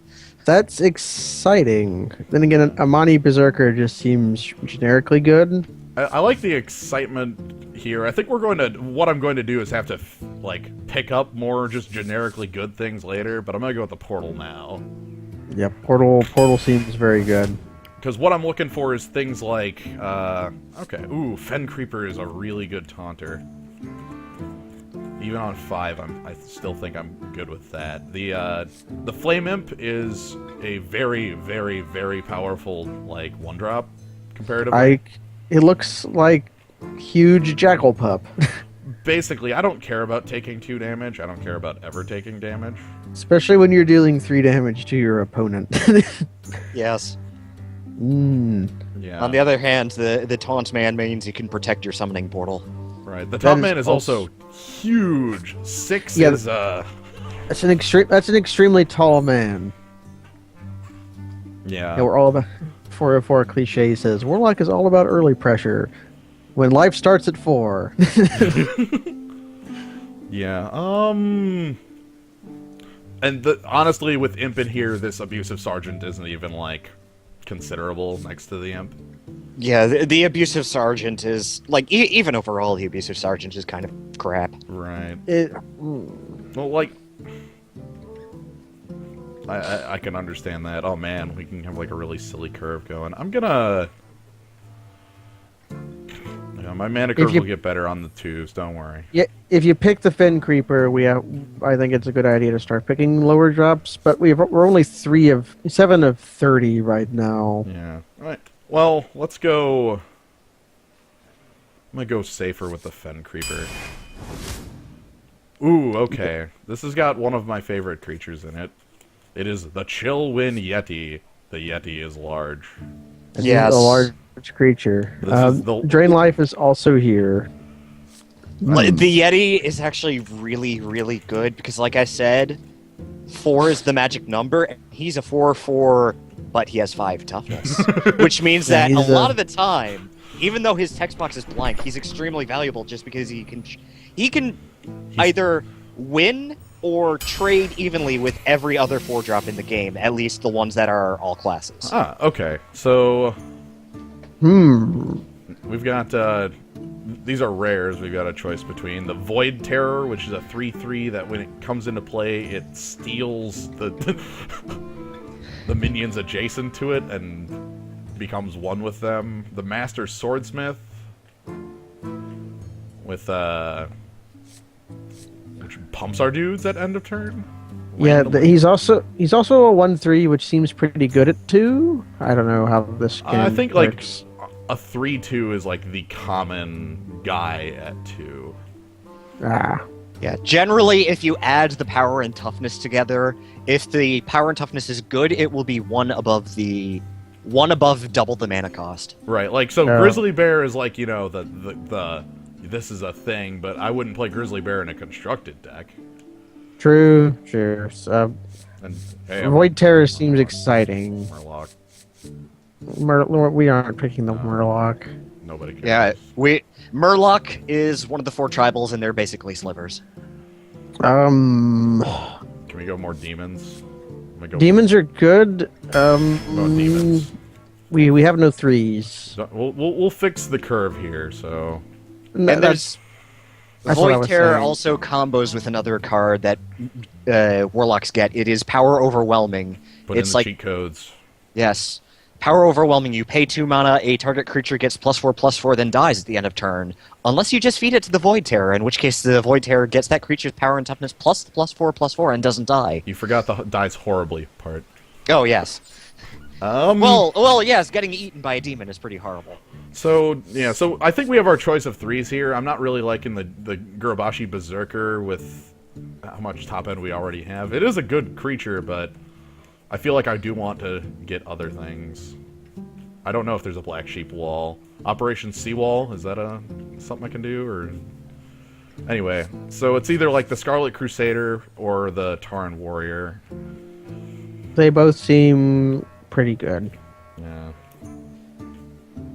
That's exciting. Then again, Amani Berserker just seems generically good. I like the excitement here. I think what I'm going to do is have to like pick up more just generically good things later, but I'm gonna go with the Portal now. Yeah, Portal seems very good. Because what I'm looking for is things like, Fen Creeper is a really good taunter. Even on 5, I still think I'm good with that. The Flame Imp is a very, very, very powerful, like, 1-drop, comparatively. It looks like huge Jackal Pup. Basically, I don't care about taking 2 damage. I don't care about ever taking damage. Especially when you're dealing 3 damage to your opponent. Yes. Yeah. On the other hand, the Taunt Man means you can protect your Summoning Portal. Right. The Taunt Man is also huge. 6 is That's an extremely tall man. Yeah. Yeah, we're all about. 404 cliche says Warlock is all about early pressure. When life starts at 4. Yeah. And honestly, with Imp in here, this Abusive Sergeant isn't even like considerable next to the Imp. Yeah, the Abusive Sergeant is like even overall, the Abusive Sergeant is kind of crap. Right. Mm. Well, like, I can understand that. Oh man, we can have like a really silly curve going. I'm gonna. My mana curve will get better on the 2s. Don't worry. Yeah, if you pick the Fen Creeper, I think it's a good idea to start picking lower drops. But we're only 7 of 30 right now. Yeah. All right. Well, let's go. I'm gonna go safer with the Fen Creeper. Ooh, okay. This has got one of my favorite creatures in it. It is the Chillwind Yeti. The Yeti is large. Yes. A large creature. Drain Life is also here. The Yeti is actually really, really good because, like I said, 4 is the magic number. And he's a 4/4, but he has 5 toughness, which means that a lot of the time, even though his text box is blank, he's extremely valuable just because he can either win or trade evenly with every other 4-drop in the game, at least the ones that are all classes. Ah, okay. So Hmm. we've got these are rares. We've got a choice between the Void Terror, which is a 3/3 that when it comes into play, it steals the the minions adjacent to it and becomes one with them. The Master Swordsmith with which pumps our dudes at end of turn. Yeah, Randomly. he's also a 1/3, which seems pretty good at 2. I don't know how this skin I think works. like a 3/2 is like the common guy at 2. Ah, Yeah, generally, if you add the power and toughness together, if the power and toughness is good, it will be one above double the mana cost. Right, like so Yeah. Grizzly Bear is like, you know, the this is a thing, but I wouldn't play Grizzly Bear in a constructed deck. true. And hey, I'm Void Terror seems exciting. Murloc. We aren't picking the Murloc. Nobody cares. Yeah, Murloc is one of the 4 tribals, and they're basically slivers. Can we go more demons? Let me go Demons are good. more demons. We have no 3s. So we'll fix the curve here. So No, And there's that's what I Void was Terror saying. also combos with another card that Warlocks get. It is Power Overwhelming. put It's in the like cheat codes. Yes. Power Overwhelming, you pay 2 mana, a target creature gets +4/+4, then dies at the end of turn. Unless you just feed it to the Void Terror, in which case the Void Terror gets that creature's power and toughness plus the +4/+4 and doesn't die. You forgot the dies horribly part. Oh, yes. Well, yes, getting eaten by a demon is pretty horrible. So yeah, so I think we have our choice of 3s here. I'm not really liking the Gurubashi Berserker with how much top end we already have. It is a good creature, but I feel like I do want to get other things. I don't know if there's a Black Sheep Wall. Operation Seawall, is that something I can do? Or anyway, so it's either like the Scarlet Crusader or the Tauren Warrior. They both seem pretty good. Yeah.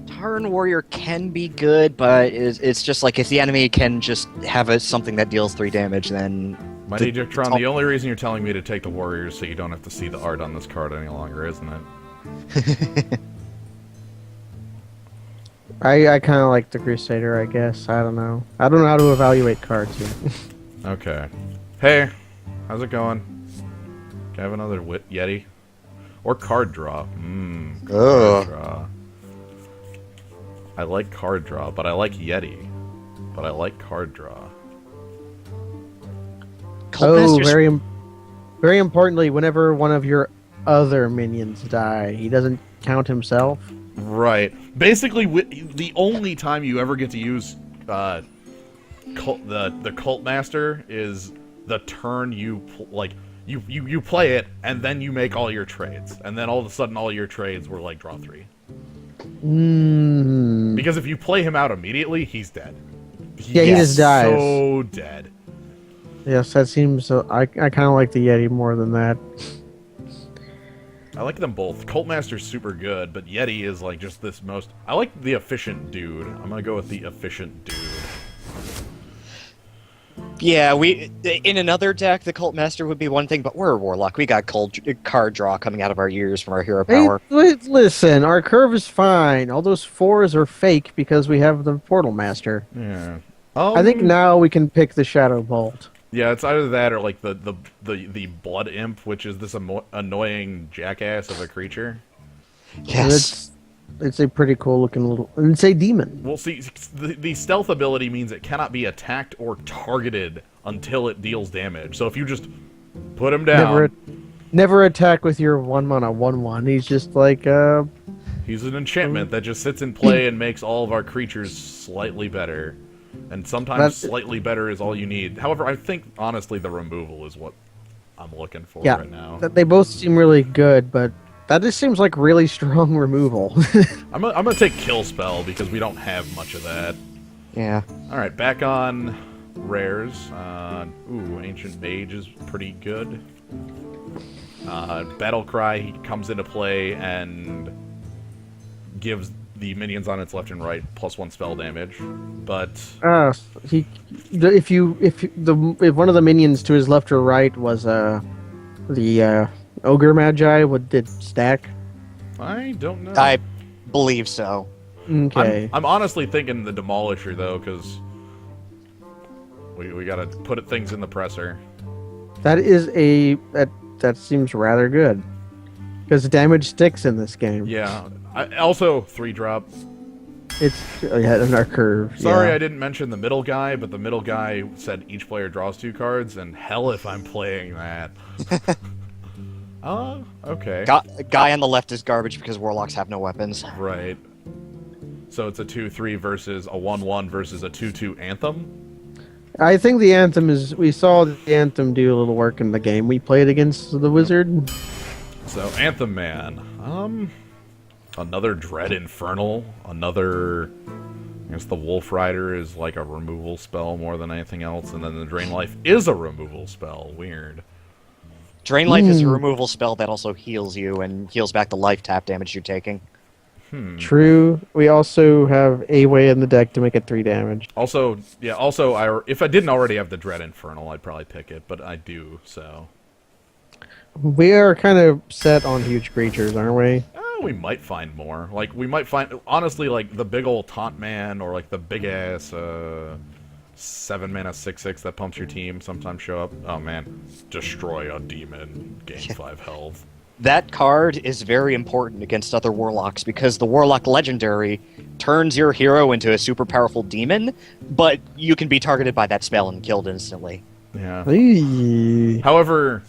Tauren Warrior can be good, but it's just like if the enemy can just have something that deals 3 damage, then... My Egyptron, the only reason you're telling me to take the Warrior is so you don't have to see the art on this card any longer, isn't it? I kind of like the Crusader, I guess. I don't know. I don't know how to evaluate cards here. Okay. Hey, how's it going? Can I have another Yeti? Or card draw. Card draw. I like card draw, but I like Yeti. But I like card draw. Very importantly, whenever one of your other minions die, he doesn't count himself. Right. Basically, the only time you ever get to use the Cult Master is the turn you you play it, and then you make all your trades, and then all of a sudden all your trades were like draw 3. Because if you play him out immediately, he's dead. Yeah, he just dies. So dead. Yes, that seems. I kind of like the Yeti more than that. I like them both. Cult Master's super good, but Yeti is like just this most... I like the efficient dude. I'm gonna go with the efficient dude. Yeah, in another deck, the Cult Master would be one thing, but we're a Warlock. We got card draw coming out of our ears from our hero power. Hey, listen, our curve is fine. All those 4s are fake because we have the Portal Master. Yeah. I think now we can pick the Shadow Bolt. Yeah, it's either that or like the Blood Imp, which is this annoying jackass of a creature. Yes. It's a pretty cool looking little... It's a demon. Well, see, the stealth ability means it cannot be attacked or targeted until it deals damage. So if you just put him down... Never attack with your 1 mana 1/1. He's just like... He's an enchantment that just sits in play and makes all of our creatures slightly better. And sometimes slightly better is all you need. However, I think, honestly, the removal is what I'm looking for right now. They both seem really good, but that just seems like really strong removal. I'm gonna take Kill Spell because we don't have much of that. Yeah. Alright, back on rares. Ancient Mage is pretty good. Battle Cry, he comes into play and gives the minions on its left and right +1 spell damage, but if one of the minions to his left or right was the ogre magi, what did stack? I don't know. I believe so. Okay. I'm honestly thinking the Demolisher though, because we gotta put things in the presser. That is that seems rather good. Because damage sticks in this game. Yeah. Also 3-drop. It's in our curve. Sorry, yeah. I didn't mention the middle guy, but the middle guy said each player draws 2 cards, and hell if I'm playing that. Okay. Guy on the left is garbage because warlocks have no weapons. Right. So it's a 2-3 versus a 1-1 versus a 2-2 Anthem? I think the Anthem is... We saw the Anthem do a little work in the game. We played against the Wizard. So, Anthem Man. Another Dread Infernal. Another... I guess the Wolf Rider is like a removal spell more than anything else, and then the Drain Life is a removal spell. Weird. Drain Life is a removal spell that also heals you and heals back the life tap damage you're taking. True. We also have a way in the deck to make it 3 damage. Also, yeah, if I didn't already have the Dread Infernal, I'd probably pick it, but I do, so... We are kind of set on huge creatures, aren't we? We might find more. Like, we might find... Honestly, like, the big old Taunt Man, or, like, the big-ass, 7-mana 6/6 that pumps your team sometimes show up. Oh, man. Destroy a demon. Gain 5 health. That card is very important against other warlocks because the warlock legendary turns your hero into a super powerful demon, but you can be targeted by that spell and killed instantly. Yeah. Eee. However,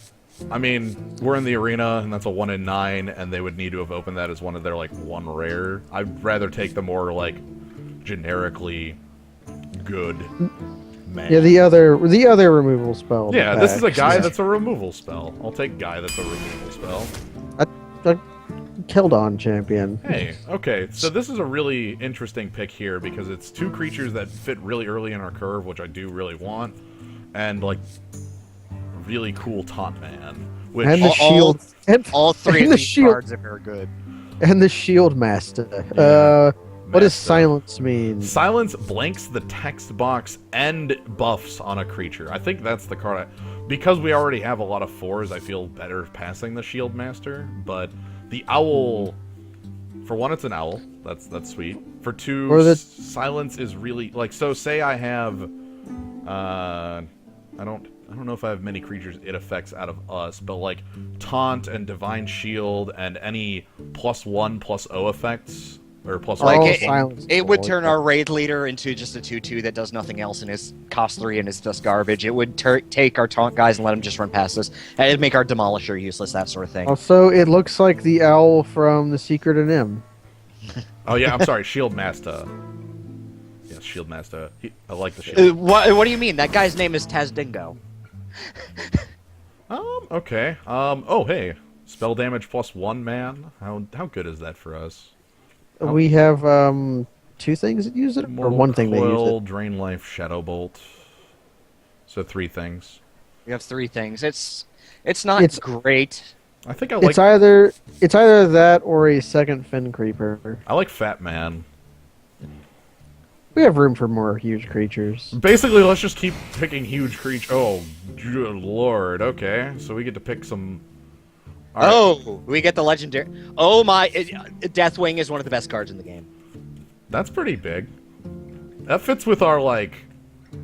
I mean, we're in the arena, and that's a 1 in 9, and they would need to have opened that as one of their, like, 1 rare. I'd rather take the more, like, generically good man. Yeah, the other removal spell. Yeah, this is a guy Yeah. that's a removal spell. I'll take guy that's a removal spell. a killed on champion. Hey, okay, so this is a really interesting pick here because it's 2 creatures that fit really early in our curve, which I do really want, and, like, really cool Taunt Man. Which And the shield. All three and of the these shield. cards are very good. And the shield master. Yeah. What does Master. silence mean? Silence blanks the text box and buffs on a creature. I think that's the card. Because we already have a lot of 4s, I feel better passing the Shield Master. But the owl, for 1, it's an owl. That's sweet. For 2, Or the- silence is really like. So say I have, I don't know if I have many creatures it affects out of us, but like Taunt and Divine Shield and any +1/+0 effects. Or +1. Like silence it would is turn cool. our raid leader into just a 2/2 that does nothing else and is cost 3 and is just garbage. It would take our taunt guys and let them just run past us. And it'd make our demolisher useless, that sort of thing. Also, it looks like the owl from The Secret of Nim. Oh yeah, I'm sorry, Shield Master. Yes, Shield Master. I like the shield. What do you mean? That guy's name is Tazdingo. Okay. Oh hey, spell damage +1, man. How good is that for us? We have 2 things that use it, or Mortal 1 thing that use Coil, it. Drain Life, Shadow Bolt. So 3 things. We have 3 things. It's not It's- great. I think I like. It's either that or a second Fin Creeper. I like Fat Man. We have room for more huge creatures. Basically, let's just keep picking huge creatures. Oh, good lord. Okay, so we get to pick some. All right. Oh, we get the legendary. Oh my! Deathwing is one of the best cards in the game. That's pretty big. That fits with our like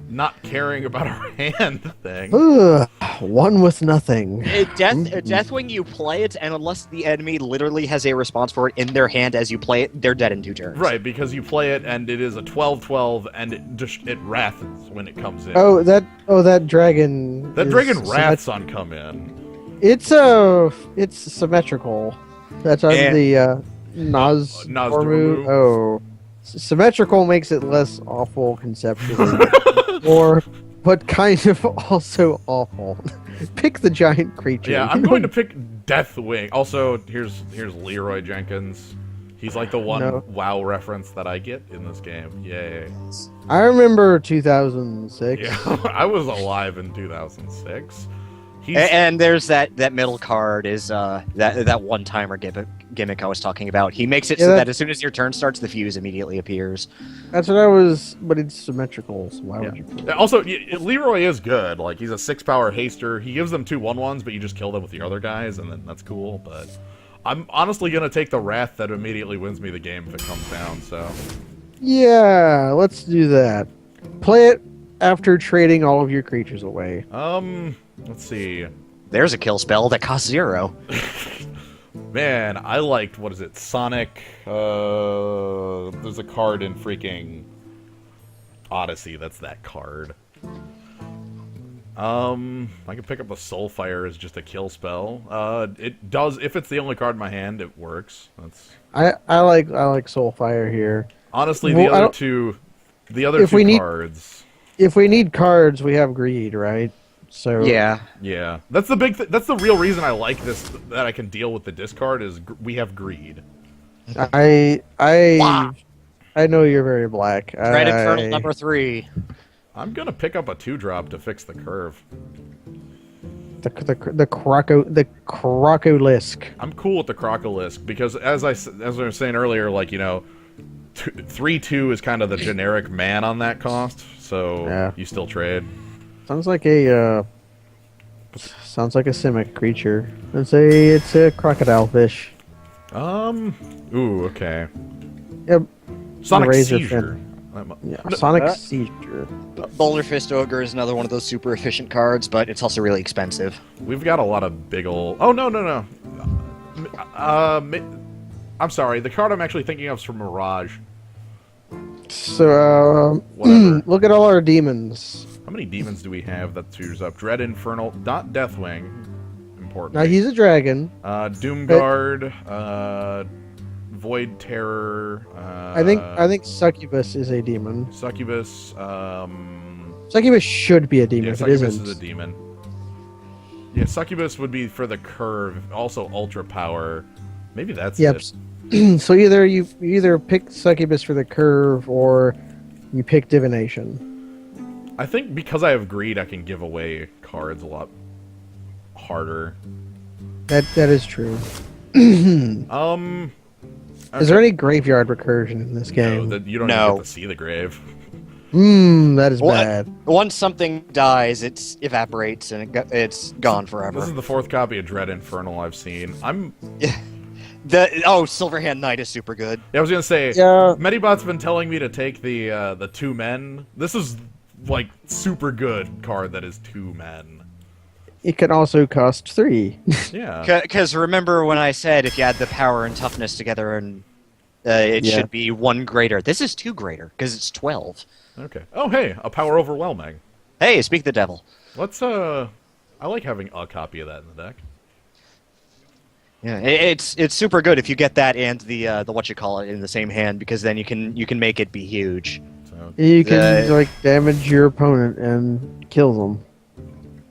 not caring about our hand thing. Ugh, 1 with nothing. Deathwing, you play it, and unless the enemy literally has a response for it in their hand as you play it, they're dead in 2 turns. Right, because you play it and it is a 12/12 and it wraths when it comes in. Oh, that dragon. That is dragon wraths on come in. It's symmetrical. That's on Yeah. the Naz Nazdarumu. Oh, symmetrical makes it less awful conceptually, but kind of also awful. Pick the giant creature. Yeah, I'm going to pick Deathwing. Also, here's Leroy Jenkins. He's like the one No. WoW reference that I get in this game. Yay. I remember 2006. Yeah, I was alive in 2006. He's, And there's that middle card is that one timer gimmick I was talking about. He makes it Yeah, so that- that as soon as your turn starts, the fuse immediately appears. That's what I was, but it's symmetrical, so why would you? Yeah. Also, Leroy is good. Like, he's a 6-power haster. He gives them 2 1/1s, but you just kill them with the other guys, and then that's cool. But I'm honestly gonna take the Wrath that immediately wins me the game if it comes down. So Yeah, let's do that. Play it after trading all of your creatures away. let's see. There's a kill spell that costs 0. Man, I liked, what is it, Sonic, there's a card in freaking Odyssey that's that card. I can pick up a Soulfire as just a kill spell. It does, if it's the only card in my hand, it works. That's I like Soulfire here. honestly Well, the I other don't- two, the other If two we need- cards. If we need cards, we have Greed, right? So Yeah. Yeah, that's the big. That's the real reason I like this. That I can deal with the discard is we have Greed. I Wow. I know you're very black. Dread Infernal number 3. I'm gonna pick up a 2-drop to fix the curve. the Crocolisk. I'm cool with the Crocolisk because as I was saying earlier, like, you know, 3/2 is kind of the generic man on that cost, so Yeah. you still trade. Sounds like a Simic creature. It's a crocodile fish. Ooh, okay. Yep. Sonic Razor Seizure. Yeah. Sonic Seizure. Boulder Fist Ogre is another one of those super efficient cards, but it's also really expensive. We've got a lot of big ol'. Oh no. I'm sorry. The card I'm actually thinking of is from Mirage. So Whatever. look at all our demons. How many demons do we have that twos up? Dread Infernal, not Deathwing. Important. Now he's a dragon. Doomguard, Void Terror. I think Succubus is a demon. Succubus. Succubus should be a demon Yeah, if it Succubus isn't. is a demon. Yeah, Succubus would be for the curve. Also, Ultra Power. Maybe that's Yep. it. So you either pick Succubus for the curve or you pick Divination. I think because I have Greed, I can give away cards a lot harder. That is true. Is there any graveyard recursion in this No, game? that you don't No. even get to see the grave. That is Well, bad. Once something dies, it evaporates and it's gone forever. This is the 4th copy of Dread Infernal I've seen. Silverhand Knight is super good. I was gonna say, Yeah. Medibot's been telling me to take the 2 men. This is like super good card that is 2 men. It can also cost 3. Yeah. Because remember when I said if you add the power and toughness together, and it Yeah. should be 1 greater. This is 2 greater because it's 12. Okay. Oh, hey, a Power Overwhelming. Hey, speak the devil. Let's I like having a copy of that in the deck. Yeah, it's super good if you get that and the what you call it in the same hand, because then you can make it be huge. So You can damage your opponent and kill them.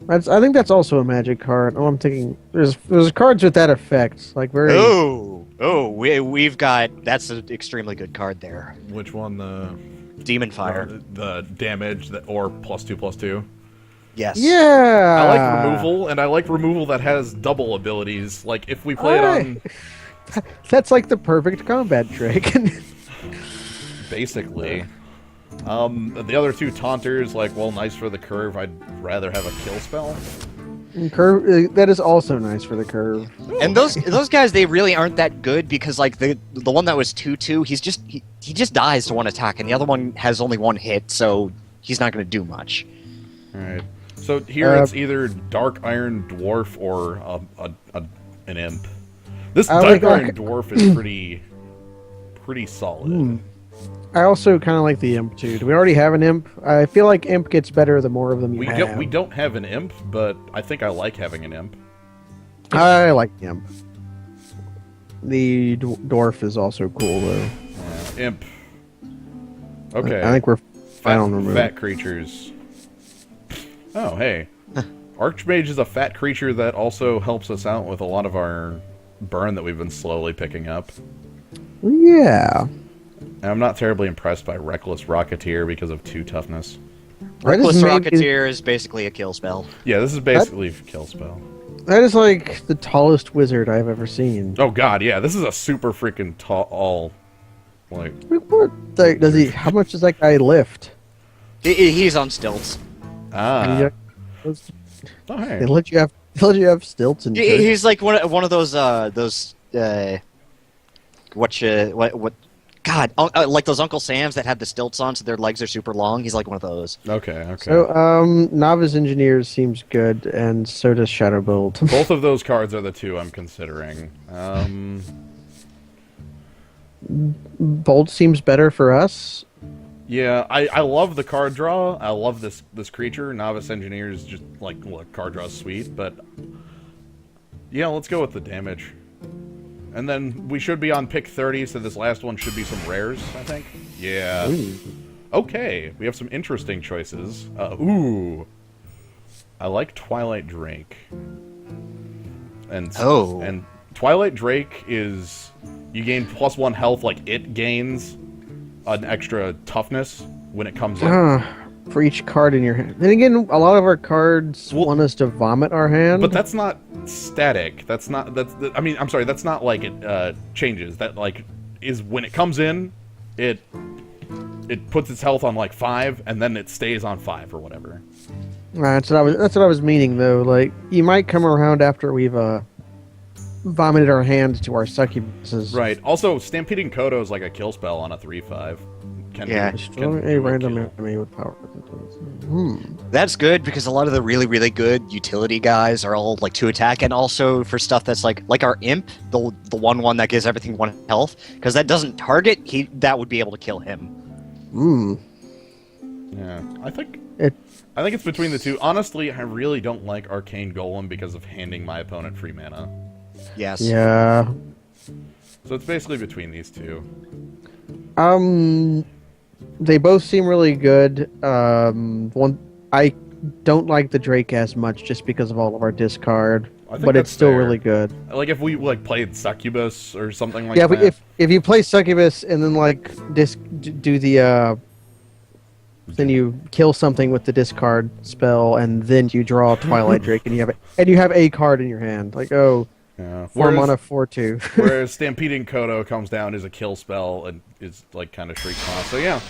I think that's also a magic card. Oh, I'm thinking there's cards with that effect, like very. We've got that's an extremely good card there. which one? The Demon Fire. the damage that or +2/+2. Yes. Yeah. I like removal, and I like removal that has double abilities. Like if we played on That's like the perfect combat trick. basically. The other 2 taunters, like, well, nice for the curve. I'd rather have a kill spell. Curve. That is also nice for the curve. And those guys, they really aren't that good because like the one that was 2/2, he just dies to 1 attack, and the other one has only 1 hit, so he's not going to do much. All right. So here it's either Dark Iron Dwarf or an Imp. This I Dark like- Iron Dwarf is pretty solid. I also kind of like the Imp too. Do we already have an Imp? I feel like Imp gets better the more of them you have. We don't have an Imp, but I think I like having an Imp. I like the Imp. The dwarf is also cool though. Imp. Okay. I think we're fine on removal. Fat creatures. Oh, hey. Archmage is a fat creature that also helps us out with a lot of our burn that we've been slowly picking up. Yeah. And I'm not terribly impressed by Reckless Rocketeer because of 2 toughness. Reckless That is Rocketeer is basically a kill spell. Yeah, this is basically a kill spell. That is like the tallest wizard I've ever seen. Oh god, yeah, this is a super freaking tall, like... What? Like, does he? How much does that guy lift? He's on stilts. Ah. Oh, hey. They let you have stilts and. He's like one of those what God, like those Uncle Sams that have the stilts on, so their legs are super long. He's like one of those. Okay. So, Novice Engineers seems good, and so does Shadow Build. Both of those cards are the two I'm considering. Bold seems better for us. Yeah, I love the card draw. I love this creature. Novice Engineer is just like, look, card draw's sweet, but yeah, let's go with the damage. And then we should be on pick 30, so this last one should be some rares, I think. Yeah. Ooh. Okay, we have some interesting choices. Ooh. I like Twilight Drake. And Twilight Drake is you gain +1 health like it gains an extra toughness when it comes in. For each card in your hand. Then again, a lot of our cards want us to vomit our hand. But that's not static. That's not like it changes. That like is when it comes in, it puts its health on like 5 and then it stays on 5 or whatever. That's what I was meaning though. Like you might come around after we've vomited our hands to our succubuses. Right. Also, Stampeding Kodo is like a kill spell on a 3/5. Destroy a random enemy with power. That's good because a lot of the really, really good utility guys are all like 2 attack, and also for stuff that's like our imp, the one that gives everything 1 health, because that doesn't target, that would be able to kill him. Yeah, I think it's between the two. Honestly, I really don't like Arcane Golem because of handing my opponent free mana. Yes. Yeah. So it's basically between these two. They both seem really good. I don't like the Drake as much just because of all of our discard, but it's still really good. Like if we like played Succubus or something like that. Yeah, if you play Succubus and then like do the then you kill something with the discard spell and then you draw Twilight Drake and you have a card in your hand. Like yeah. 4 mana 4/2. Whereas Stampeding Kodo comes down as a kill spell and is like kind of shriek cost. So yeah.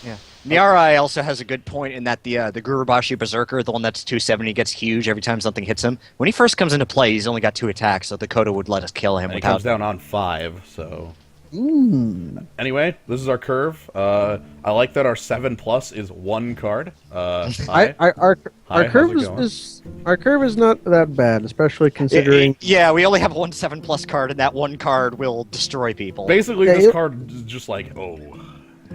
Yeah. Niarai also has a good point in that the Gurubashi Berserker, the one that's 270, gets huge every time something hits him. When he first comes into play, he's only got 2 attacks, so the Kodo would let us kill him. And he comes down on 5, so... Anyway, this is our curve. I like that our 7+ is 1 card. Our curve is not that bad, especially considering. Yeah, we only have 1 7+ card, and that 1 card will destroy people. Basically, this card is just like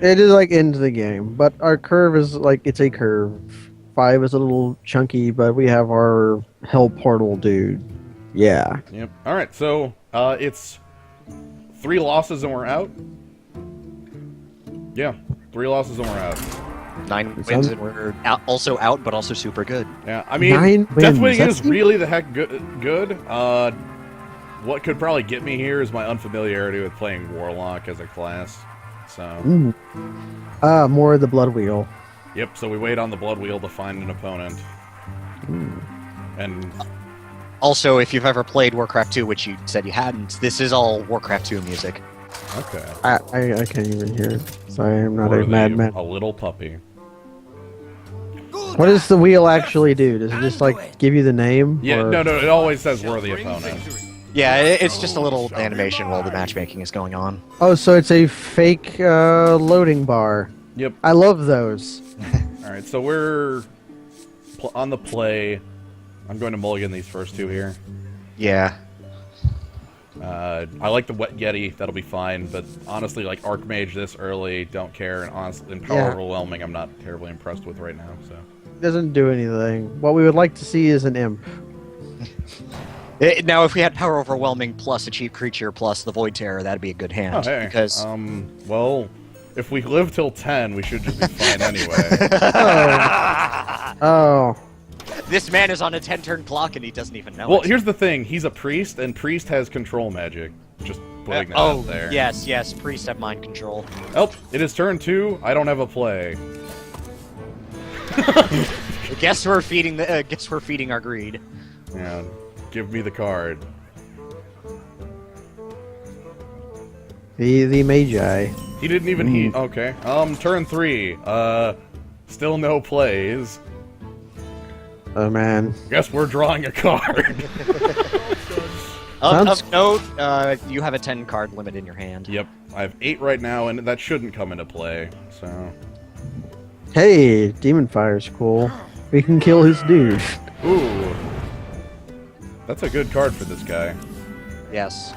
It is like into the game, but our curve is like it's a curve. 5 is a little chunky, but we have our Hell Portal dude. Yeah. Yep. All right, so it's 3 losses and we're out. Yeah, 3 losses and we're out. 9 wins and we're also out, but also super good. Yeah, I mean, Deathwing is really the heck good. What could probably get me here is my unfamiliarity with playing Warlock as a class. So. More of the Blood Wheel. Yep. So we wait on the Blood Wheel to find an opponent. And. Also, if you've ever played Warcraft 2, which you said you hadn't, this is all Warcraft 2 music. Okay. I can't even hear it. Sorry, I'm not a madman. A little puppy. What does the wheel actually do? Does it just like give you the name? Yeah, or? no, it always says worthy opponent. Yeah, it's just a little animation while the matchmaking is going on. Oh, so it's a fake loading bar. Yep. I love those. Alright, so we're on the play. I'm going to mulligan these first 2 here. Yeah. I like the Wet Yeti, that'll be fine, but honestly, like Archmage this early, don't care, and honestly, in Power Overwhelming, I'm not terribly impressed with right now, so. It doesn't do anything. What we would like to see is an imp. Now, if we had Power Overwhelming plus a cheap creature plus the Void Terror, that'd be a good hand. Oh, hey. Because... well, if we live till 10, we should just be fine anyway. Oh. This man is on a 10-turn clock and he doesn't even know Well, it. here's the thing. He's a priest, and priest has control magic. Just putting that out there. Yes, priests have mind control. Oh, it is turn 2. I don't have a play. Guess we're feeding our greed. Yeah. Give me the card. The Magi. He didn't even okay. Turn 3. Still no plays. Oh man. Guess we're drawing a card. Sounds- Of note, you have a 10 card limit in your hand. Yep, I have 8 right now, and that shouldn't come into play. So, Hey, Demon Fire's cool. We can kill his dude. ooh, that's a good card for this guy. Yes.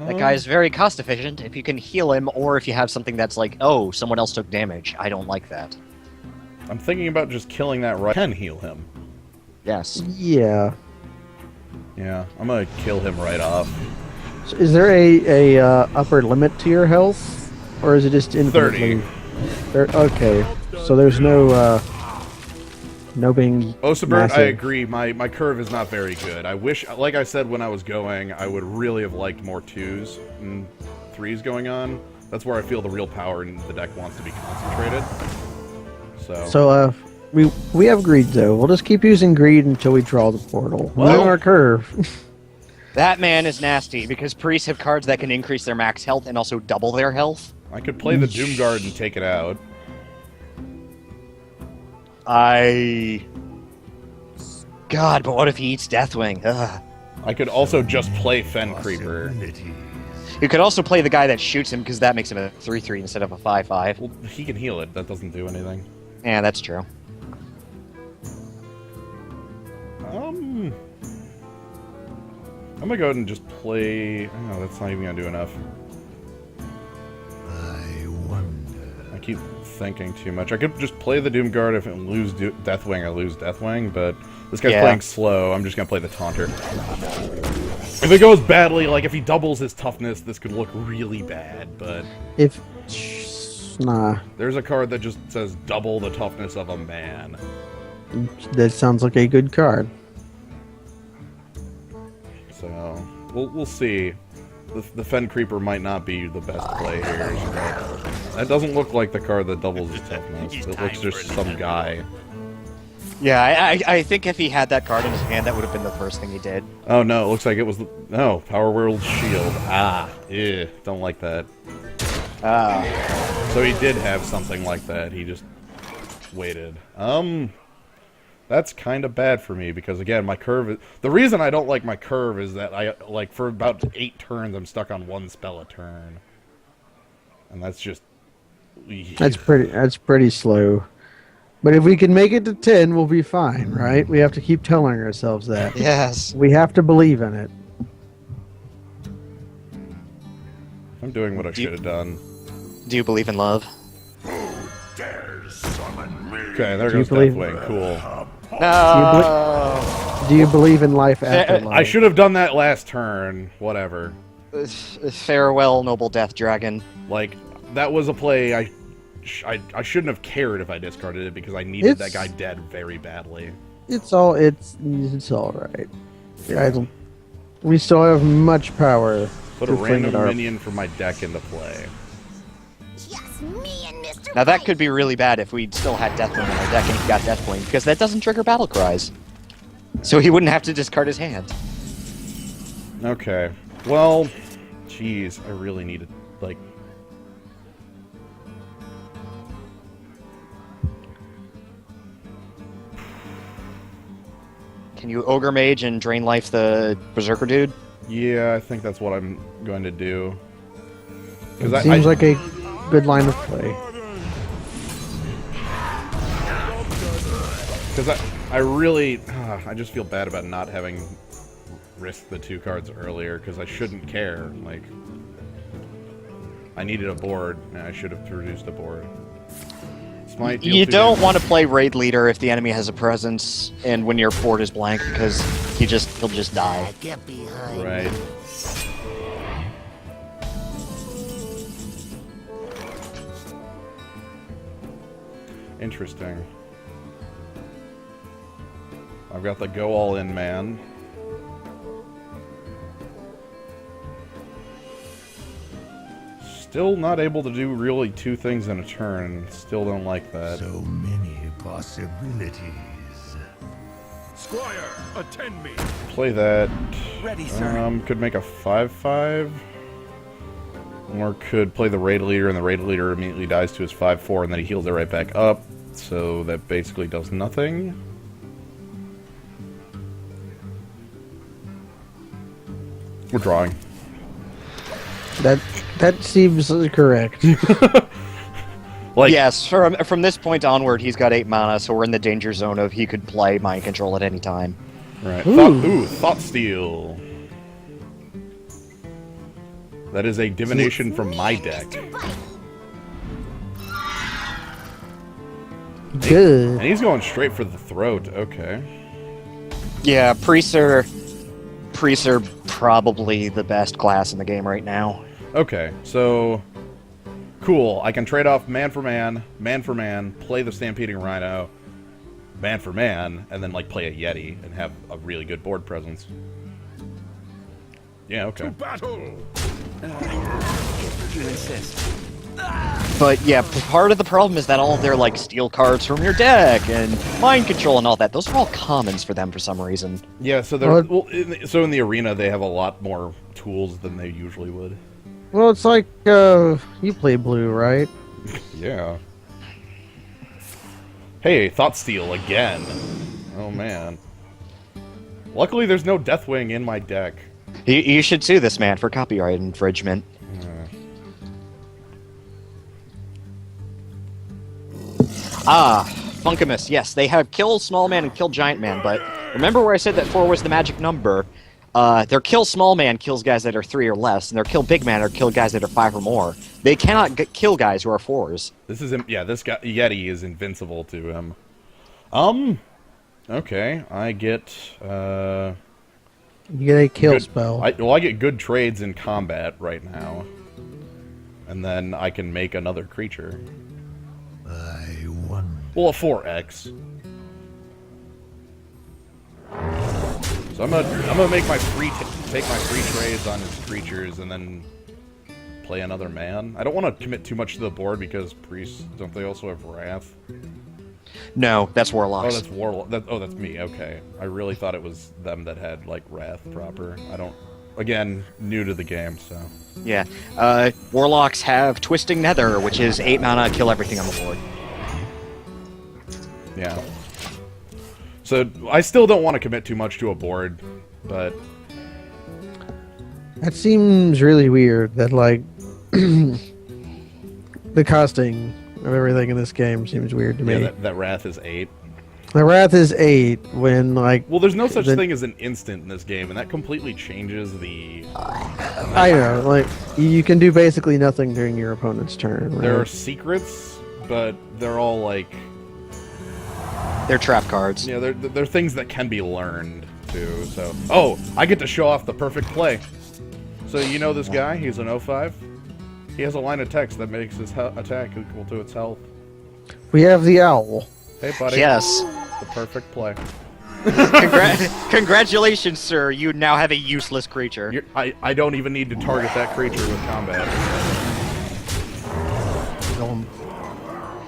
That guy is very cost efficient if you can heal him, or if you have something that's like, oh, someone else took damage. I don't like that. I'm thinking about just killing that right. Can heal him. Yes. Yeah. Yeah, I'm gonna kill him right off. So is there a upper limit to your health, or is it just infinitely? 30. Okay, so there's no being. Oseberg, I massive. agree. My curve is not very good. I wish, like I said when I was going, I would really have liked more 2s and 3s going on. That's where I feel the real power in the deck wants to be concentrated. So We have greed though. We'll just keep using greed until we draw the portal. Well- We're on our curve. That man is nasty, because priests have cards that can increase their max health and also double their health. I could play the Doomguard and take it out. God, but what if he eats Deathwing? Ugh. I could also just play Fen Creeper. Possibilities. You could also play the guy that shoots him, because that makes him a 3/3 instead of a 5/5. Well, he can heal it. That doesn't do anything. Yeah, that's true. I'm gonna go ahead and just play. Oh, that's not even gonna do enough. I wonder. I keep thinking too much. I could just play the Doomguard. If it lose Deathwing, I lose Deathwing. But this guy's Yeah. playing slow. I'm just gonna play the Taunter. If it goes badly, like if he doubles his toughness, this could look really bad. But If nah, there's a card that just says double the toughness of a man. that sounds like a good card. So we'll see. The Fen Creeper might not be the best play here. But that doesn't look like the card that doubles his toughness. It looks just some guy. Yeah, I think if he had that card in his hand, that would have been the first thing he did. Oh no, it looks like it was no Power World Shield. Don't like that. So he did have something like that. He just waited. That's kind of bad for me because again, my curve is, the reason I don't like my curve is that I like for about 8 turns I'm stuck on 1 spell a turn. And that's just That's pretty slow. But if we can make it to 10, we'll be fine, right? We have to keep telling ourselves that. Yes. We have to believe in it. I'm doing what I should have done. Do you believe in love? Okay, there Do you goes believe- Deathwing. Cool. No. Do you believe in life after life? I should have done that last turn. Whatever. Farewell, noble death dragon. Like that was a play I shouldn't have cared if I discarded it because I needed It's- that guy dead very badly. It's all right. We still have much power. Put a to fling random at our- minion from my deck into play. Just me and Mr. Now that White. could be really bad if we still had Deathwing in our deck and he got Deathwing, because that doesn't trigger battle cries. So he wouldn't have to discard his hand. Okay. Well, jeez, I really needed like. Can you Ogre Mage and Drain Life the Berserker dude? Yeah, I think that's what I'm going to do. Because Seems like a good line of play. Because I really, I just feel bad about not having risked the 2 cards earlier, because I shouldn't care. Like, I needed a board, and I should have produced a board. Smite, deal You 2 don't damage. want to play Raid Leader if the enemy has a presence and when your board is blank, because he'll just die. Get behind Right. me. Interesting. I've got the go all in man. Still not able to do really 2 things in a turn. Still don't like that. So many possibilities. Squire, attend me. Play that. Ready, sir. Could make a 5/5. Or could play the raid leader, and the raid leader immediately dies to his 5/4, and then he heals it right back up. So that basically does nothing. We're drawing. That seems correct. Like, Yes, from this point onward, he's got 8 mana, so we're in the danger zone of he could play Mind Control at any time. right. Ooh. Thought Steal. That is a divination from my deck. Mr. Bite. And Good. he's going straight for the throat. Okay. Yeah, priests are probably the best class in the game right now. Okay, so cool. I can trade off man for man, play the Stampeding Rhino, man for man, and then like play a Yeti and have a really good board presence. Yeah, okay. Battle. If you insist. But yeah, part of the problem is that all of their like steal cards from your deck and Mind Control and all that, those are all commons for them for some reason. Yeah, so they're so in the arena they have a lot more tools than they usually would. Well, it's like you play blue, right? Yeah. Hey, Thought Steal again. Oh man. Luckily, there's no Deathwing in my deck. You should sue this man for copyright infringement. Funkamus, yes, they have kill small man and kill giant man, but remember where I said that 4 was the magic number? Their kill small man kills guys that are 3 or less, and their kill big man are kill guys that are 5 or more. They cannot kill guys who are 4s. This is this guy Yeti is invincible to him. Okay, I get You get a kill good, spell. I get good trades in combat right now, and then I can make another creature. I won. Well, a 4x. So I'm gonna make my take my free trades on his creatures and then play another man. I don't want to commit too much to the board because priests don't they also have wrath? No, that's Oh, warlocks. that's warlock. That's me. Okay, I really thought it was them that had like wrath proper. I don't. Again, new to the game, so. Yeah. Warlocks have Twisting Nether, which is 8 mana, kill everything on the board. Yeah. So I still don't want to commit too much to a board, but That seems really weird. That like the costing of everything in this game seems weird to me. yeah, that wrath is 8. The wrath is 8 when like Well, there's no such the- thing as an instant in this game, and that completely changes the. I know, like you can do basically nothing during your opponent's turn. Right? There are secrets, but they're all like. They're trap cards. Yeah, they're things that can be learned too. So, oh, I get to show off the perfect play. So you know this guy? He's an 05. He has a line of text that makes his attack equal to its health. We have the owl. Hey, buddy. Yes. The perfect play. Congratulations, sir. You now have a useless creature. I don't even need to target that creature with combat.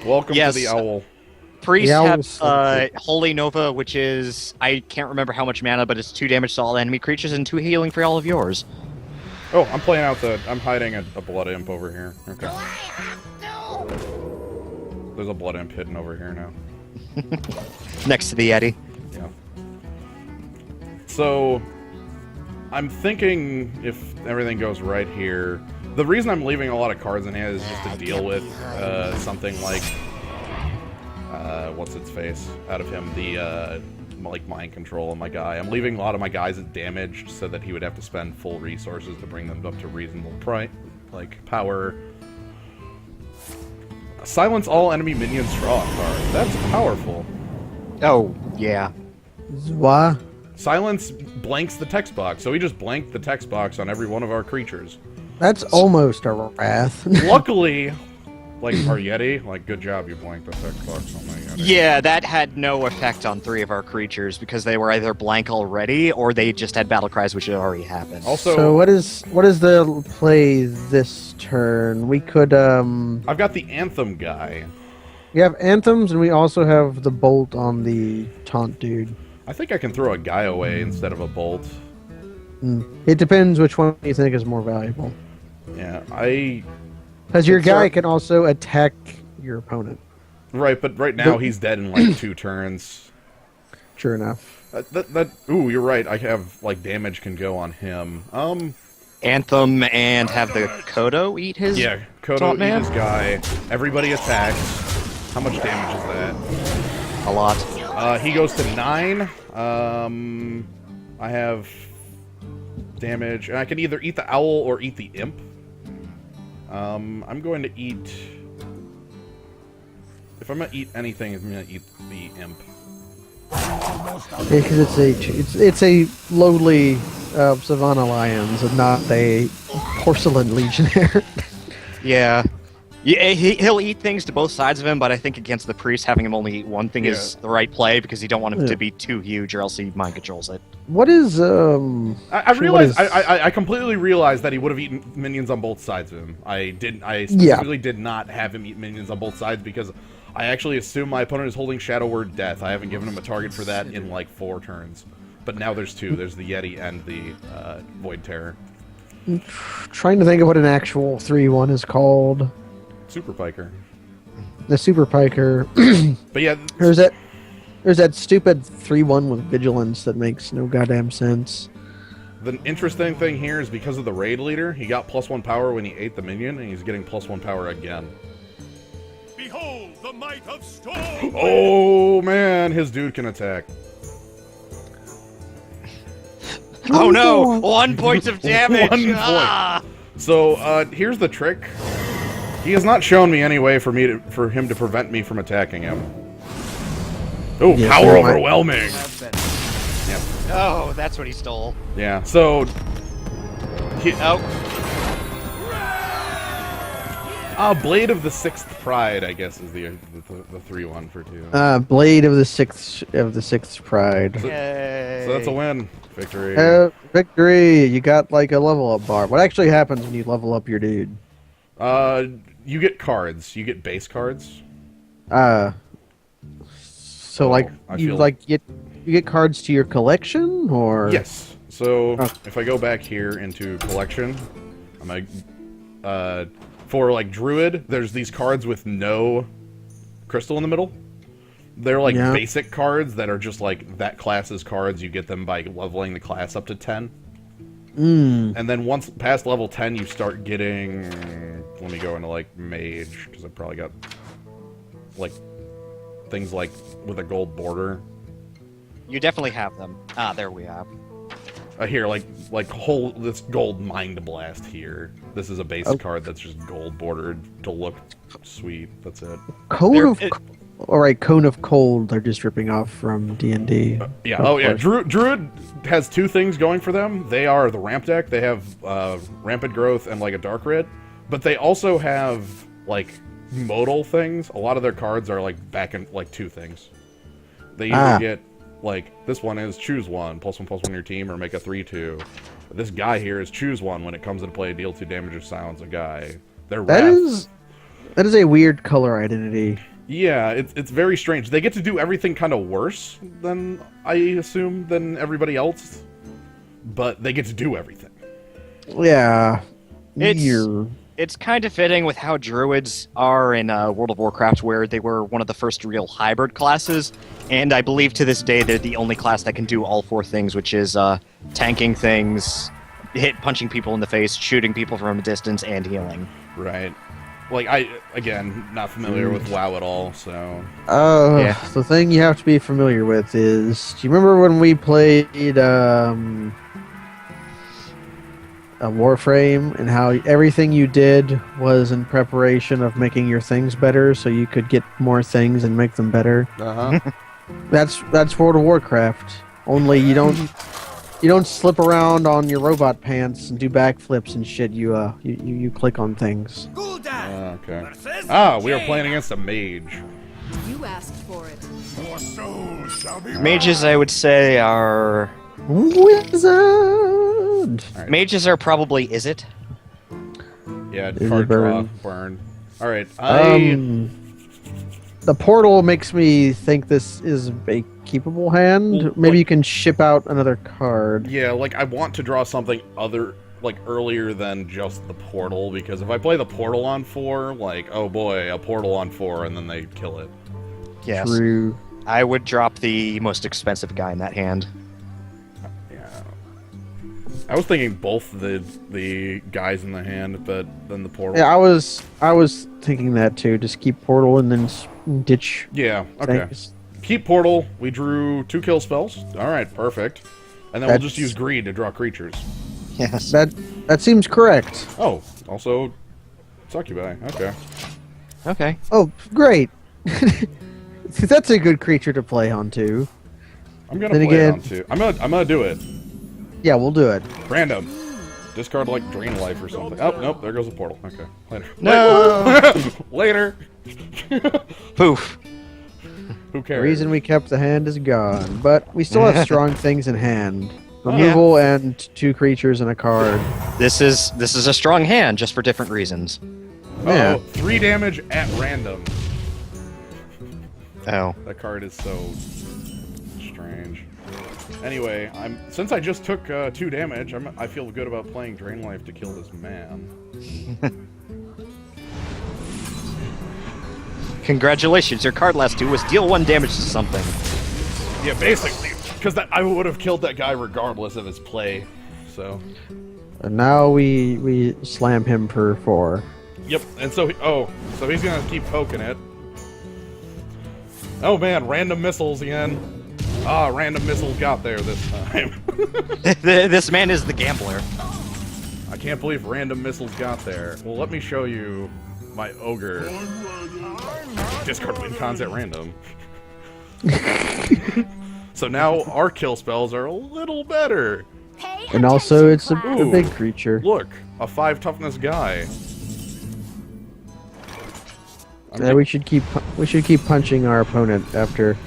Welcome Yes. to the owl. Priests The have owl's so Holy Nova, which is, I can't remember how much mana, but it's 2 damage to all enemy creatures and 2 healing for all of yours. Oh, I'm playing out I'm hiding a blood imp over here. Okay. There's a blood imp hidden over here now. Next to the Yeti. Yeah. So, I'm thinking if everything goes right here, the reason I'm leaving a lot of cards in hand is just to deal with something like, what's its face out of him, the like mind control of my guy. I'm leaving a lot of my guys damaged so that he would have to spend full resources to bring them up to reasonable price, like power. Silence all enemy minions draw a card. That's powerful. Oh, yeah. Why? Silence blanks the text box, so he just blanked the text box on every one of our creatures. That's almost a wrath. Luckily, like our Yeti, like good job you blanked the text box on my Yeti. Yeah, that had no effect on 3 of our creatures because they were either blank already or they just had battle cries, which had already happened. Also, So what is the play this turn? We could I've got the Anthem guy. we have anthems and we also have the bolt on the taunt dude. I think I can throw a guy away instead of a bolt. It depends which one you think is more valuable. Yeah, Because your It's, uh, guy can also attack your opponent. right, but right now he's dead in like 2 turns. Sure enough. Ooh, you're right. I have like damage can go on him. Anthem and have the Kodo eat his. Yeah, Kodo taunt eat man? his guy. Everybody attacks. How much damage is that? A lot. He goes to 9. I have damage, and I can either eat the owl or eat the imp. I'm going to eat. If I'm gonna eat anything, I'm gonna eat the imp. Because it's a lowly Savannah Lions and not a porcelain legionnaire. Yeah. Yeah, he'll eat things to both sides of him, but I think against the priest, having him only eat one thing is the right play because you don't want him to be too huge, or else he mind controls it. What is I realized I completely realized that he would have eaten minions on both sides of him. I specifically did not have him eat minions on both sides because I actually assume my opponent is holding Shadow Word Death. I haven't given him a target for that in like 4 turns. But now there's 2. There's the Yeti and the Void Terror. Trying to think of what an actual 3-1 is called. Super Piker. The Super Piker. But yeah, There's that stupid 3-1 with vigilance that makes no goddamn sense. the interesting thing here is because of the raid leader, he got +1 power when he ate the minion, and he's getting +1 power again. Behold the might of storm! Oh man, his dude can attack. Oh no! 1 point of damage! 1 point. Ah! So here's the trick. He has not shown me any way for him to prevent me from attacking him. Oh, Yes, power there might- overwhelming. Yep. Oh, that's what he stole. Yeah. So. Blade of the Sixth Pride, I guess, is the 3-1 for 2. Blade of the Sixth Pride. Yay. So that's a win. Victory. Victory! You got like a level up bar. What actually happens when you level up your dude? You get cards. You get base cards. So like I you feel- like you get cards to your collection, or Yes. So Oh. if I go back here into collection, I'm like, for like druid, there's these cards with no crystal in the middle. They're like Yeah. basic cards that are just like that class's cards. You get them by leveling the class up to 10. And then once past level 10, you start getting. Let me go into like mage because I probably got like things like with a gold border. You definitely have them. Ah, there we are. Here, like whole this gold mind blast here. This is a base card that's just gold bordered to look sweet. That's it. Cone of Cold. They're just ripping off from D&D. Yeah. Of Oh yeah. course. Druid has 2 things going for them. They are the ramp deck. They have rampant growth and like a dark red, but they also have like modal things. A lot of their cards are like back in like 2 things. They either get like this one is choose 1 +1/+1 on your team, or make a 3/2. This guy here is choose 1 when it comes into play. Deal 2 damage or silence a guy. They're That wrath. is a weird color identity. Yeah, it's very strange. They get to do everything kind of worse than I assume than everybody else, but they get to do everything. Yeah. It's- Weird. It's kind of fitting with how druids are in World of Warcraft, where they were one of the first real hybrid classes, and I believe to this day they're the only class that can do all 4 things, which is tanking things, punching people in the face, shooting people from a distance, and healing. Right. Like again, not familiar with WoW at all, so Yeah. The thing you have to be familiar with is, do you remember when we played a Warframe, and how everything you did was in preparation of making your things better, so you could get more things and make them better? That's World of Warcraft. Only you don't slip around on your robot pants and do backflips and shit. You click on things. okay. Ah, we are playing against a mage. You asked for it. Your souls shall be Mages, I would say, are... Wizard. Mages are probably Is It? Yeah, Is it card draw, burn? burn. All right, the portal makes me think this is a keepable hand. Well, Maybe like- you can ship out another card. Yeah, like I want to draw something other like earlier than just the portal, because if I play the portal on 4, like, oh boy, a portal on 4, and then they kill it. Yes. True. I would drop the most expensive guy in that hand. Yeah. I was thinking both the guys in the hand, but then the portal. Yeah, I was thinking that too. Just keep portal and then ditch. Yeah, okay. things. Keep portal. We drew 2 kill spells. Alright, perfect. And then we'll just That's- use greed to draw creatures. Yes. That seems correct. Oh, also succubi. Okay. Okay. Oh, great. That's a good creature to play on too. I'm gonna Then play it again- on 2. I'm gonna do it. Yeah, we'll do it. Random. Discard like drain life or something. Oh nope, there goes the portal. Okay. Later. No. Later. Poof. Who The cares? reason we kept the hand is gone, but we still have strong things in hand. Oh, Removal and 2 creatures and a card. This is a strong hand, just for different reasons. Yeah. Oh, 3 damage at random. Oh. That card is so strange. Anyway, since I just took 2 damage, I feel good about playing Drain Life to kill this man. Congratulations, your card last 2 was deal 1 damage to something. Yeah, basically, because I would have killed that guy regardless of his play. So, And now we slam him for 4. yep. And so, so he's gonna keep poking it. Oh man, random missiles again. Ah, random missiles got there this time. This man is the gambler. I can't believe random missiles got there. Well, let me show you my ogre. Discard win cons at random. So now our kill spells are a little better. Pay And also, it's a attention, Ooh. big creature. Look, a 5 toughness guy. Yeah, we should keep punching our opponent after.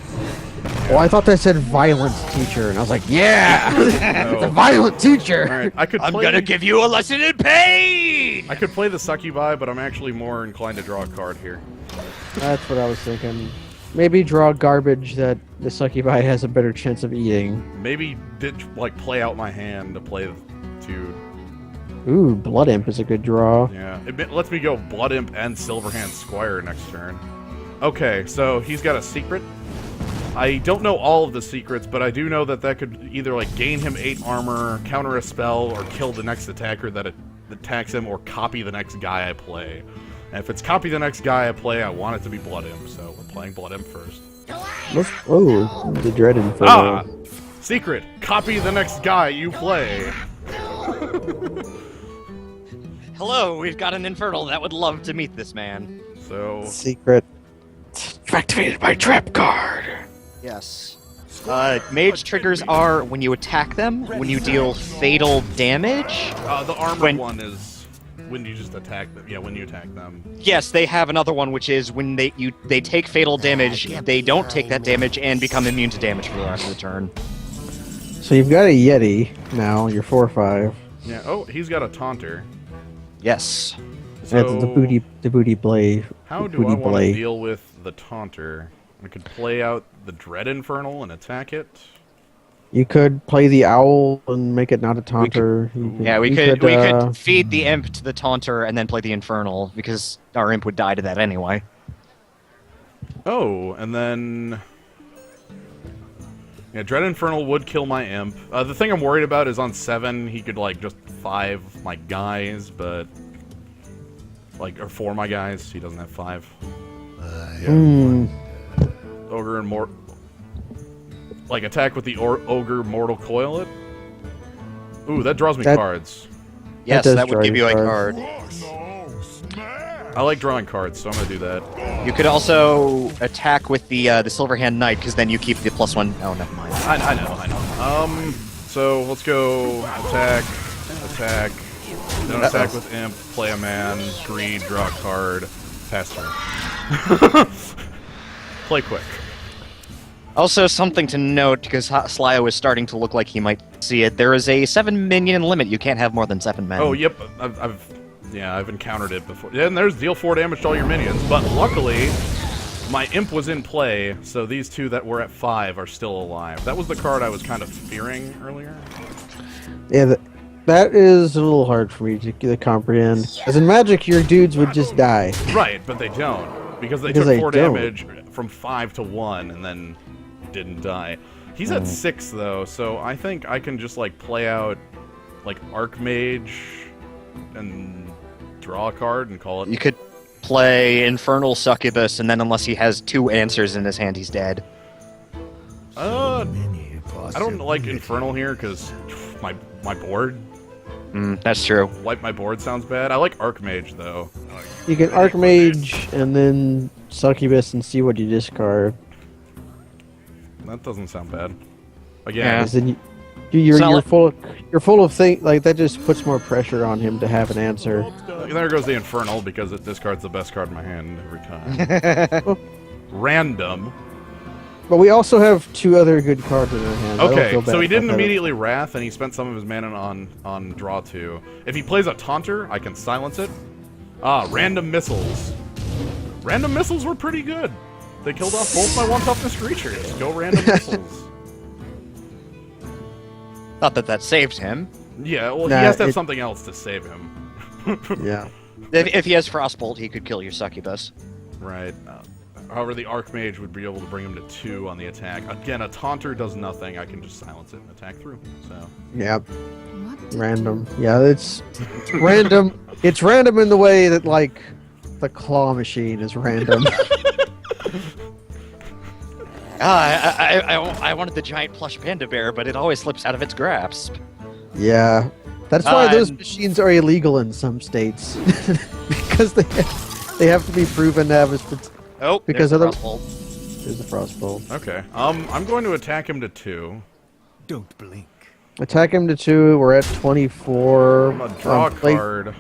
Oh, I thought that said violent teacher, and I was like, yeah, it's a violent teacher. All right, I could play. give you a lesson in pain! I could play the succubi, but I'm actually more inclined to draw a card here. That's what I was thinking. Maybe draw garbage that the succubi has a better chance of eating. Maybe play out my hand to play 2. Ooh, Blood Imp is a good draw. Yeah, it lets me go Blood Imp and Silverhand Squire next turn. Okay, so he's got a secret. I don't know all of the secrets, but I do know that could either like gain him 8 armor, counter a spell, or kill the next attacker that attacks him, or copy the next guy I play. And if it's copy the next guy I play, I want it to be Blood Imp, so we're playing Blood Imp first. Oh, the Dread Inferno. Ah! Secret! Copy the next guy you play! Hello, we've got an infernal that would love to meet this man. So, Secret. Activated by trap card. Yes. Mage triggers are when you attack them, when you deal fatal damage. the armored When- one is when you just attack them. Yeah, when you attack them. Yes, they have another one, which is when they take fatal damage, they don't take that damage and become immune to damage for the rest of the turn. So you've got a Yeti now. You're 4/5. Yeah, oh, he's got a Taunter. Yes. That's So, the booty blade. how do booty I want to blade. deal with the Taunter? I could play out the Dread Infernal and attack it. You could play the owl and make it not a taunter. Yeah, we could feed the imp to the taunter and then play the infernal because our imp would die to that anyway. Oh, and then... Yeah, Dread Infernal would kill my imp. The thing I'm worried about is on 7, he could, like, just 5 my guys, but... Like, or 4 my guys. He doesn't have 5. Yeah. Ogre and like, attack with the Ogre Mortal Coil it? Ooh, that draws me cards. Yes, does that would draw give you you a cards. card. I like drawing cards, so I'm gonna do that. You could also attack with the Silverhand Knight because then you keep the +1. Oh, never mind. I know. So let's go attack, then attack with imp, play a man, greed, draw a card, pass turn. Play quick. Also, something to note, because Slyo is starting to look like he might see it, there is a 7 minion limit. You can't have more than 7 men. Oh, yep, I've encountered it before. Yeah, and there's deal 4 damage to all your minions, but luckily, My imp was in play, so these two that were at 5 are still alive. That was the card I was kind of fearing earlier. Yeah, that is a little hard for me to comprehend. As in Magic, your dudes would just die. Right, but they don't. Because they Because took they 4 don't. damage from 5 to 1 and then didn't die. He's at 6 though, so I think I can just like play out like Archmage and draw a card and call it. You could play Infernal Succubus, and then unless he has 2 answers in his hand, he's dead. I don't like Infernal here because my board. That's true. Wipe my board sounds bad. I like Archmage though. You can Archmage and then Succubus and see what you discard. That doesn't sound bad. Yeah. Again, As in It's not you're like- full of things like that. Just puts more pressure on him to have an answer. there goes the Infernal because it discards the best card in my hand every time. Random. But we also have 2 other good cards in our hand. I don't Okay, feel bad so he about didn't that. immediately Wrath, and he spent some of his mana on draw 2. If he plays a Taunter, I can silence it. Random Missiles. Random Missiles were pretty good. They killed off both my 1 toughness creatures. Go Random Missiles. Not that that saved him. Yeah, well, Nah, he has to have it- something else to save him. Yeah. If he has Frostbolt, he could kill your Succubus. Right. However, the Archmage would be able to bring him to 2 on the attack. Again, a Taunter does nothing. I can just silence it and attack through. So. Yep. What did Random. Yeah, it's random. It's random in the way that like the claw machine is random. I wanted the giant plush panda bear, but it always slips out of its grasp. Yeah. That's why those I'm- machines are illegal in some states. Because they have to be proven to have a Oh, Because there's the other- Frostbolt. there's a frostbolt. Okay. I'm going to attack him to 2. Don't blink. Attack him to 2. We're at 24. I'm gonna draw a play- card.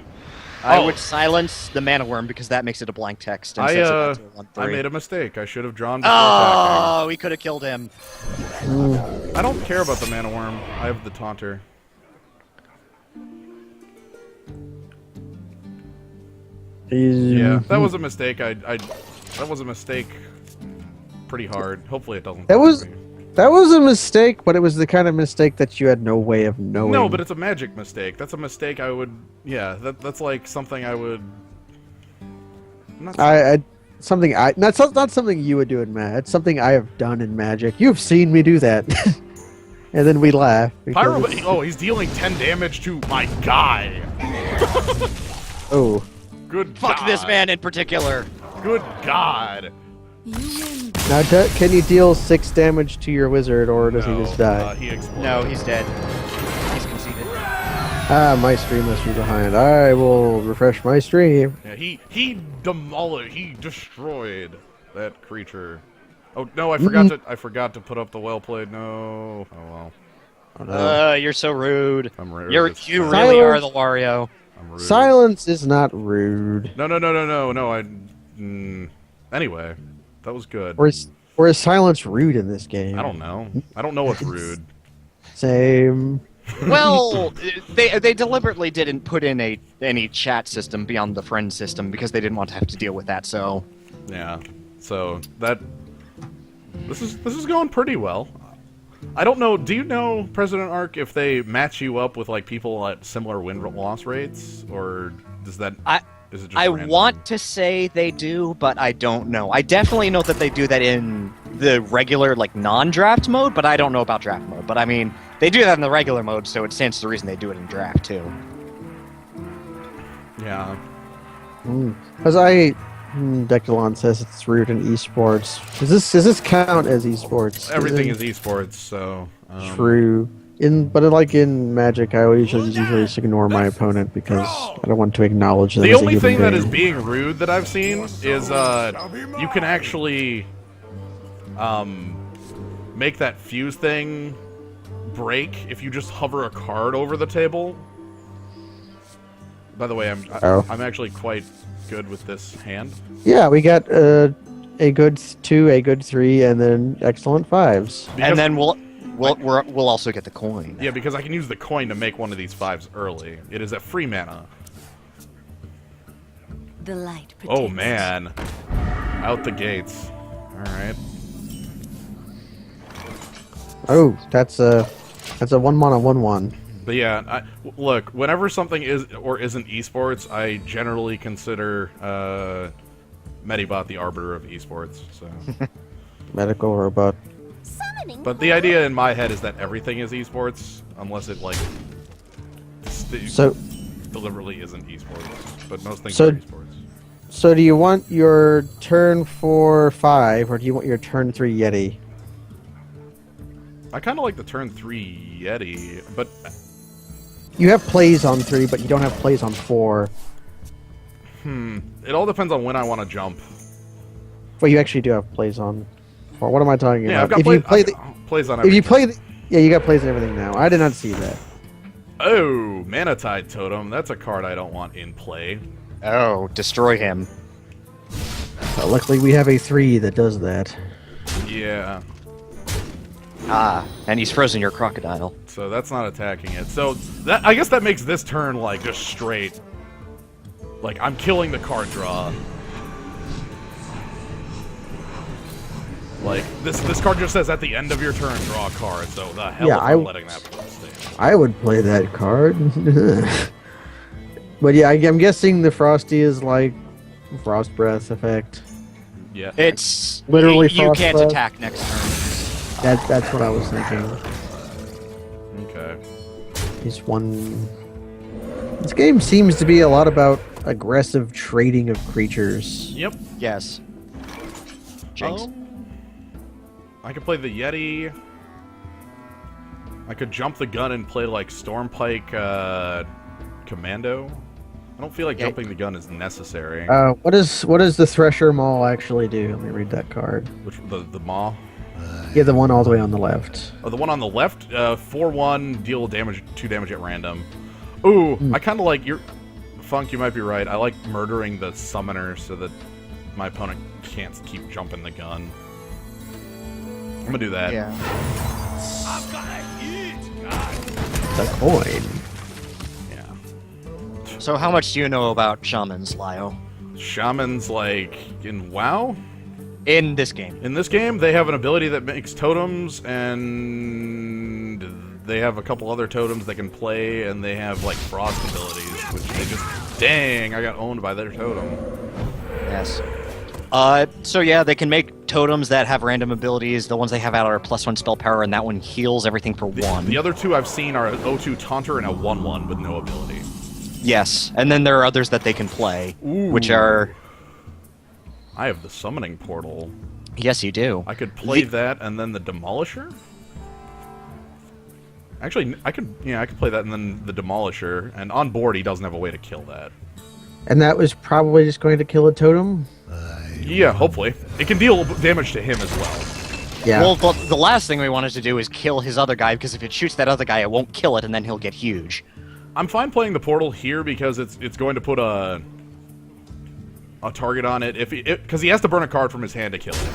I Oh. would silence the Mana Worm because that makes it a blank text. And I sets it back to a I 1/3. made a mistake. I should have drawn before attacking. Oh, we could have killed him. I don't care about the Mana Worm. I have the Taunter. Yeah, that was a mistake. That was a mistake. Pretty hard. Hopefully it doesn't. That cost was- me. That was a mistake, but it was the kind of mistake that you had no way of knowing. No, but it's a Magic mistake. That's a mistake I would. Yeah, that's like something I would. Not something not something you would do in Magic. It's something I have done in Magic. You've seen me do that, and then we laugh. because Pyro. it's- Oh, he's dealing 10 damage to my guy. Oh, Good. Fuck God. this man in particular. Good God. you win? now can you deal 6 damage to your wizard, or does he No, just die? he exploded. No, he's dead. He's conceded. My stream must be behind. I will refresh my stream. Yeah, he demolished. He destroyed that creature. Oh no, I forgot to put up the well played. No. Oh well. Oh, no. You're so rude. I'm rude. You It's really Silence. are the Wario. I'm rude. Silence is not rude. No. Anyway, that was good. Or is silence rude in this game? I don't know. I don't know what's rude. Same. Well, they deliberately didn't put in any chat system beyond the friend system because they didn't want to have to deal with that. So Yeah. So this is going pretty well. I don't know. Do you know, President Arc, if they match you up with like people at similar win-loss rates, or does that? Is it just I random? want to say they do, but I don't know. I definitely know that they do that in the regular, like, non-draft mode, but I don't know about draft mode. But, I mean, they do that in the regular mode, so it stands to the reason they do it in draft, too. Yeah. Because Dectalon says it's rude in esports. Does this count as esports? Everything is esports, so. True. But like in Magic, I usually just ignore my opponent because I don't want to acknowledge them. The as a only human thing that being. is being rude that I've seen is you can actually make that fuse thing break if you just hover a card over the table. By the way, I'm actually quite good with this hand. Yeah, we got a good 2, a good 3, and then excellent 5s. Because- And then we'll also get the coin. Yeah, because I can use the coin to make one of these 5s early. It is at free mana. The light protects. Oh man, out the gates. Alright. Oh, that's a 1-mana 1/1. But yeah, look, whenever something is or isn't esports, I generally consider Medibot the arbiter of esports. So, Medical robot. Summoning. but the idea in my head is that everything is esports, unless it like So, deliberately isn't esports. But most things So- are esports. so do you want your turn 4 5, or do you want your turn 3 Yeti? I kind of like the turn 3 Yeti, but You have plays on 3, but you don't have plays on 4. it all depends on when I want to jump. Well, you actually do have plays on 4. What am I talking Yeah, I've about? got If you play the, plays on if you everything. play the, yeah, you got plays and everything now. I did not see that. Oh, Manatide Totem. That's a card I don't want in play. Oh, destroy him. Luckily, we have a 3 that does that. Yeah, Ah, and he's frozen your crocodile. so that's not attacking it. So that I guess that makes this turn like just straight. Like I'm killing the card draw. Like this card just says at the end of your turn draw a card. So the hell Yeah, if I'm letting that stay. I would play that card. But yeah, I'm guessing the Frosty is like Frost Breath effect. Yeah. It's Literally you frost can't breath. attack next turn. That's what I was thinking. Okay. He's one. This game seems to be a lot about aggressive trading of creatures. Yep. Yes. Jinx. I could play the Yeti. I could jump the gun and play like Stormpike Commando. I don't feel like Yeah. jumping the gun is necessary. What does the Thresher Maul actually do? Let me read that card. Which the Maw? Yeah, the one all the way on the left. Oh, the one on the left, 4/1, deal damage, 2 damage at random. Ooh, I kind of like your Funk. You might be right. I like murdering the summoner so that my opponent can't keep jumping the gun. I'm gonna do that. Yeah. I've got a huge guy. The coin. Yeah. So how much do you know about shamans, Lio? Shamans like in WoW. In this game. In this game, they have an ability that makes totems, and they have a couple other totems they can play, and they have like frost abilities, which they just dang, I got owned by their totem. Yes. So yeah, they can make totems that have random abilities. The ones they have out are +1 spell power, and that one heals everything for 1. The other two I've seen are an O2 Taunter and a 1/1 with no ability. Yes, and then there are others that they can play, which are... I have the Summoning Portal. Yes, you do. I could play that and then the Demolisher? Actually, I could play that and then the Demolisher, and on board he doesn't have a way to kill that. And that was probably just going to kill a totem? Yeah, hopefully. It can deal damage to him as well. Yeah. Well, the last thing we wanted to do is kill his other guy, because if it shoots that other guy, it won't kill it, and then he'll get huge. I'm fine playing the portal here because it's going to put a target on it because he has to burn a card from his hand to kill it.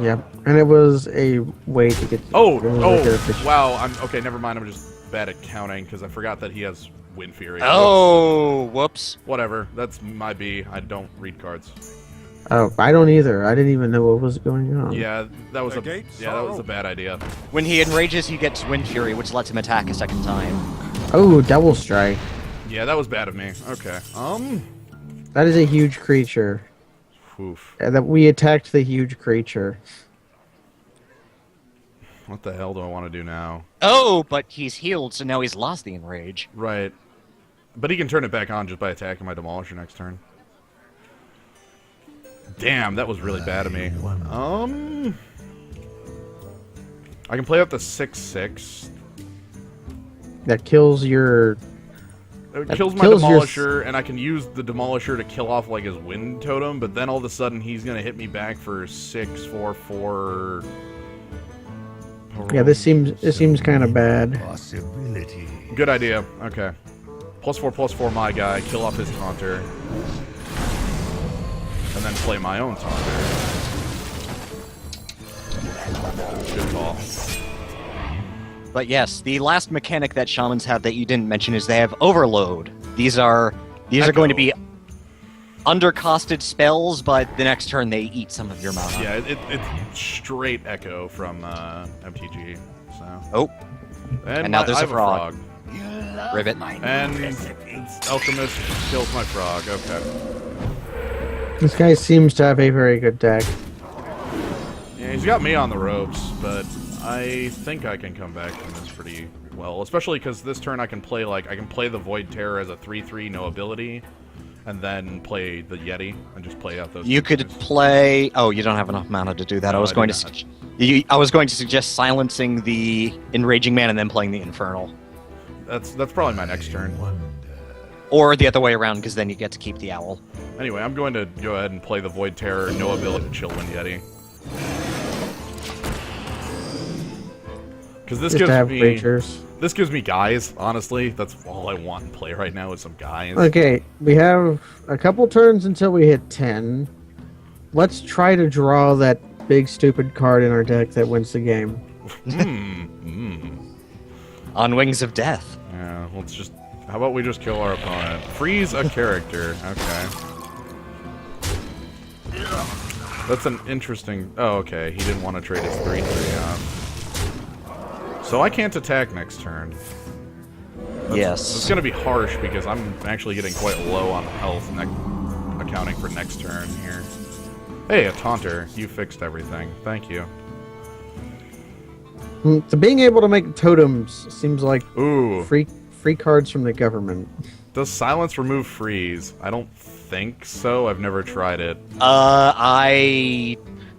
Yeah. And it was a way to get... Oh, it was like a- wow. Okay, never mind. I'm just bad at counting because I forgot that he has Wind Fury. Oh, whoops. Whatever. That's my B. I don't read cards. Oh, I don't either. I didn't even know what was going on. Yeah, that was The gates that are was a open. bad idea. When he enrages, he gets Wind Fury, which lets him attack a second time. Oh, Devil Strike. Yeah, that was bad of me. Okay. That is a huge creature. Oof. And that we attacked the huge creature. What the hell do I want to do now? Oh, but he's healed, so now he's lost the enrage. Right. But he can turn it back on just by attacking my Demolisher next turn. Damn, that was really bad of me. I can play up the 6/6. That kills your... It That kills my kills your Demolisher, and I can use the Demolisher to kill off like his Wind Totem, but then all of a sudden he's gonna hit me back for 6/4/4. Yeah, this seems kind of bad. Possibility. Good idea. Okay. +4/+4 my guy, kill off his Taunter. And then play my own Taunter. Good call. But yes, the last mechanic that shamans have that you didn't mention is they have Overload. These are going to be undercosted spells, but the next turn they eat some of your mana. Yeah, it's straight echo from MTG. So. Oh, and now there's I a have frog. You Rivet. And Alchemist kills my frog. Okay. This guy seems to have a very good deck. Yeah, he's got me on the ropes, but I think I can come back from this pretty well. Especially because this turn I can play the Void Terror as a 3/3 no ability, and then play the Yeti and just play out those. You could creatures. play. Oh, you don't have enough mana to do that. No, I was I going do to. I was going to suggest silencing the Enraging Man and then playing the Infernal, That's probably my next turn. or the other way around, because then you get to keep the Owl. Anyway, I'm going to go ahead and play the Void Terror, no ability to Chillwind Yeti. Because Just to have creatures. this gives me guys. Honestly, that's all I want in play right now is some guys. Okay, we have a couple turns until we hit 10. Let's try to draw that big stupid card in our deck that wins the game. On Wings of Death. Yeah, let's just. How about we just kill our opponent? Freeze a character. Okay. That's an interesting. Oh, okay. He didn't want to trade his 3/3 off. So I can't attack next turn. Yes. It's gonna be harsh because I'm actually getting quite low on health, accounting for next turn here. Hey, a taunter. You fixed everything. Thank you. So being able to make totems seems like Ooh. free cards from the government. Does silence remove freeze? I don't think so. I've never tried it.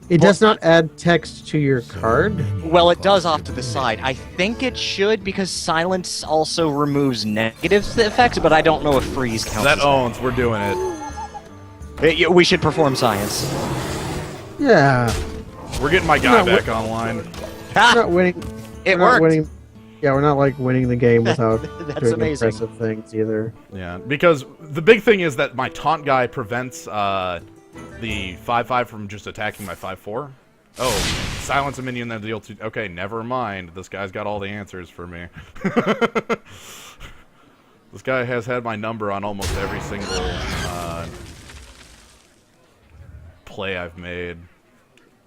It does not add text to your card. Well, it does off to the side. I think it should, because silence also removes negative effects, but I don't know if freeze counts. That as owns. We're doing it. We should perform science. Yeah, We're getting my guy No, back online. we're not winning. It we're not worked. winning. Yeah, we're not like winning the game without That's doing amazing. impressive things either. Yeah, because the big thing is that my taunt guy prevents the 5/5 from just attacking my 5/4. Oh, silence a minion, then deal 2. Okay, never mind. This guy's got all the answers for me. This guy has had my number on almost every single play I've made.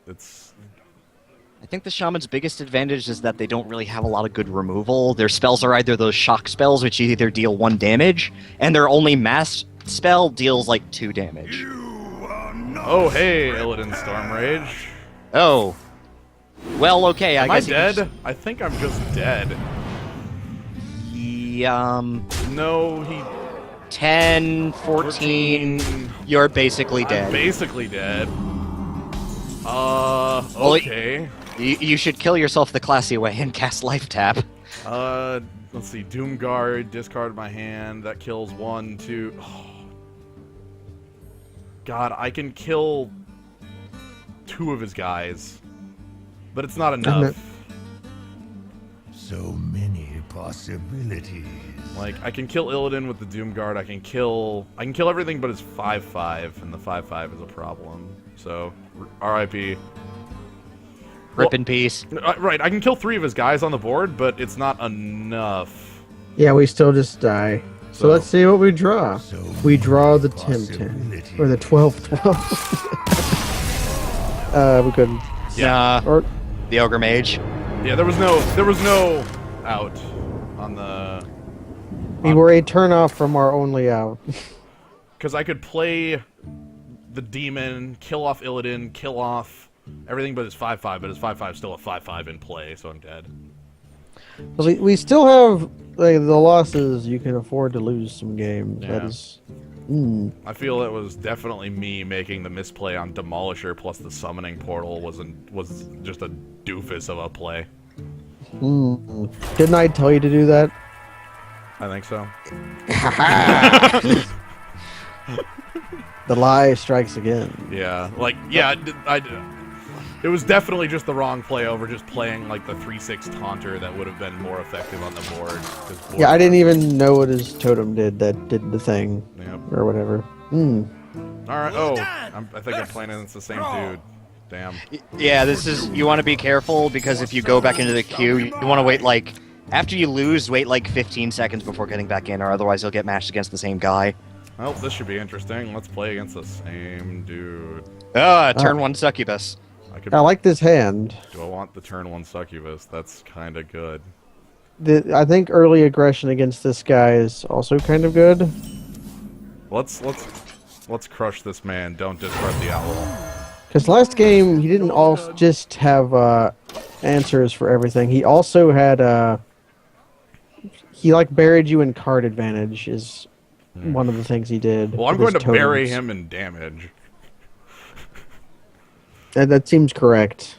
I think the Shaman's biggest advantage is that they don't really have a lot of good removal. Their spells are either those shock spells, which either deal 1 damage, and their only mass spell deals like 2 damage. Oh, hey, Illidan Stormrage. Oh. Well, okay, I Am I guess you can dead? I think I'm just dead. No, he... 10, 14, you're basically I'm dead. basically dead. Well, Okay. You should kill yourself the classy way and cast Life Tap. Let's see. Doomguard, discard my hand. That kills 1, 2. Oh. God, I can kill 2 of his guys. But it's not enough. So many possibilities. Like, I can kill Illidan with the Doomguard. I can kill everything but his 5/5, and the 5/5 is a problem. So, RIP. Rip in peace. Right, I can kill 3 of his guys on the board, but it's not enough. Yeah, we still just die. So So- let's see what we draw. So We draw the many 10-10 or the 12-12. We couldn't. Yeah. Or The Ogre Mage. Yeah, there was no out on the... we were a turn off from our only out. Because I could play the demon, kill off Illidan, kill off everything but his 5/5, but his 5/5 is still a 5/5 in play, so I'm dead. But we still have like, the losses. You can afford to lose some games. Yeah. That is. I feel it was definitely me making the misplay on Demolisher, plus the summoning portal was just a doofus of a play. Didn't I tell you to do that? I think so. The lie strikes again. Yeah, like, yeah, it was definitely just the wrong play over just playing, like, the 3/6 Taunter that would have been more effective on the board. 'cause board Yeah, I didn't even know what his totem did that did the thing Yep. or whatever. Alright, oh, I think I'm playing against the same dude. Damn. Yeah, this is... You want to be careful, because if you go back into the queue, you want to wait, after you lose, wait, 15 seconds before getting back in, or otherwise you'll get matched against the same guy. Well, this should be interesting. Let's play against the same dude. Turn 1 succubus. I like this hand. Do I want the turn 1 succubus? That's kind of good. I think early aggression against this guy is also kind of good. Let's crush this man. Don't discard the owl. Because last game, he didn't all just have answers for everything. He also had... he, like, buried you in card advantage is one of the things he did. Well, I'm with going to his bury totems. him in damage. That seems correct.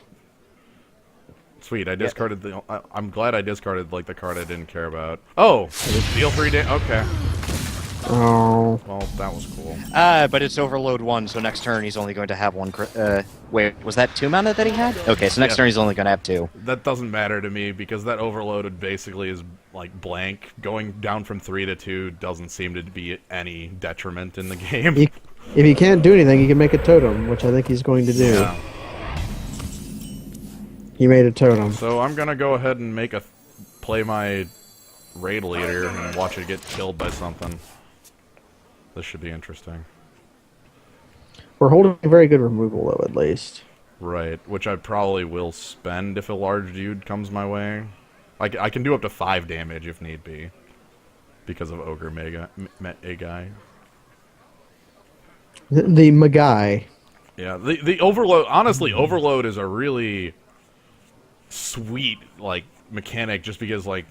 Sweet, I discarded the... I'm glad I discarded, like, the card I didn't care about. Oh! Deal 3 damage. Okay. Oh. Well, that was cool. But it's overload 1, so next turn he's only going to have 1 wait, was that 2 mana that he had? Okay, so next Yeah. turn he's only going to have 2. That doesn't matter to me, because that overloaded basically is, like, blank. Going down from 3 to 2 doesn't seem to be any detriment in the game. If he can't do anything, he can make a totem, which I think he's going to do. Yeah. He made a totem. So I'm gonna go ahead and play my raid leader and watch it get killed by something. This should be interesting. We're holding a very good removal, though, at least. Right, which I probably will spend if a large dude comes my way. I can do up to 5 damage if need be. Because of Ogre Mega. The Magai. Yeah, the Overload... Honestly, Overload is a really sweet, like, mechanic just because, like,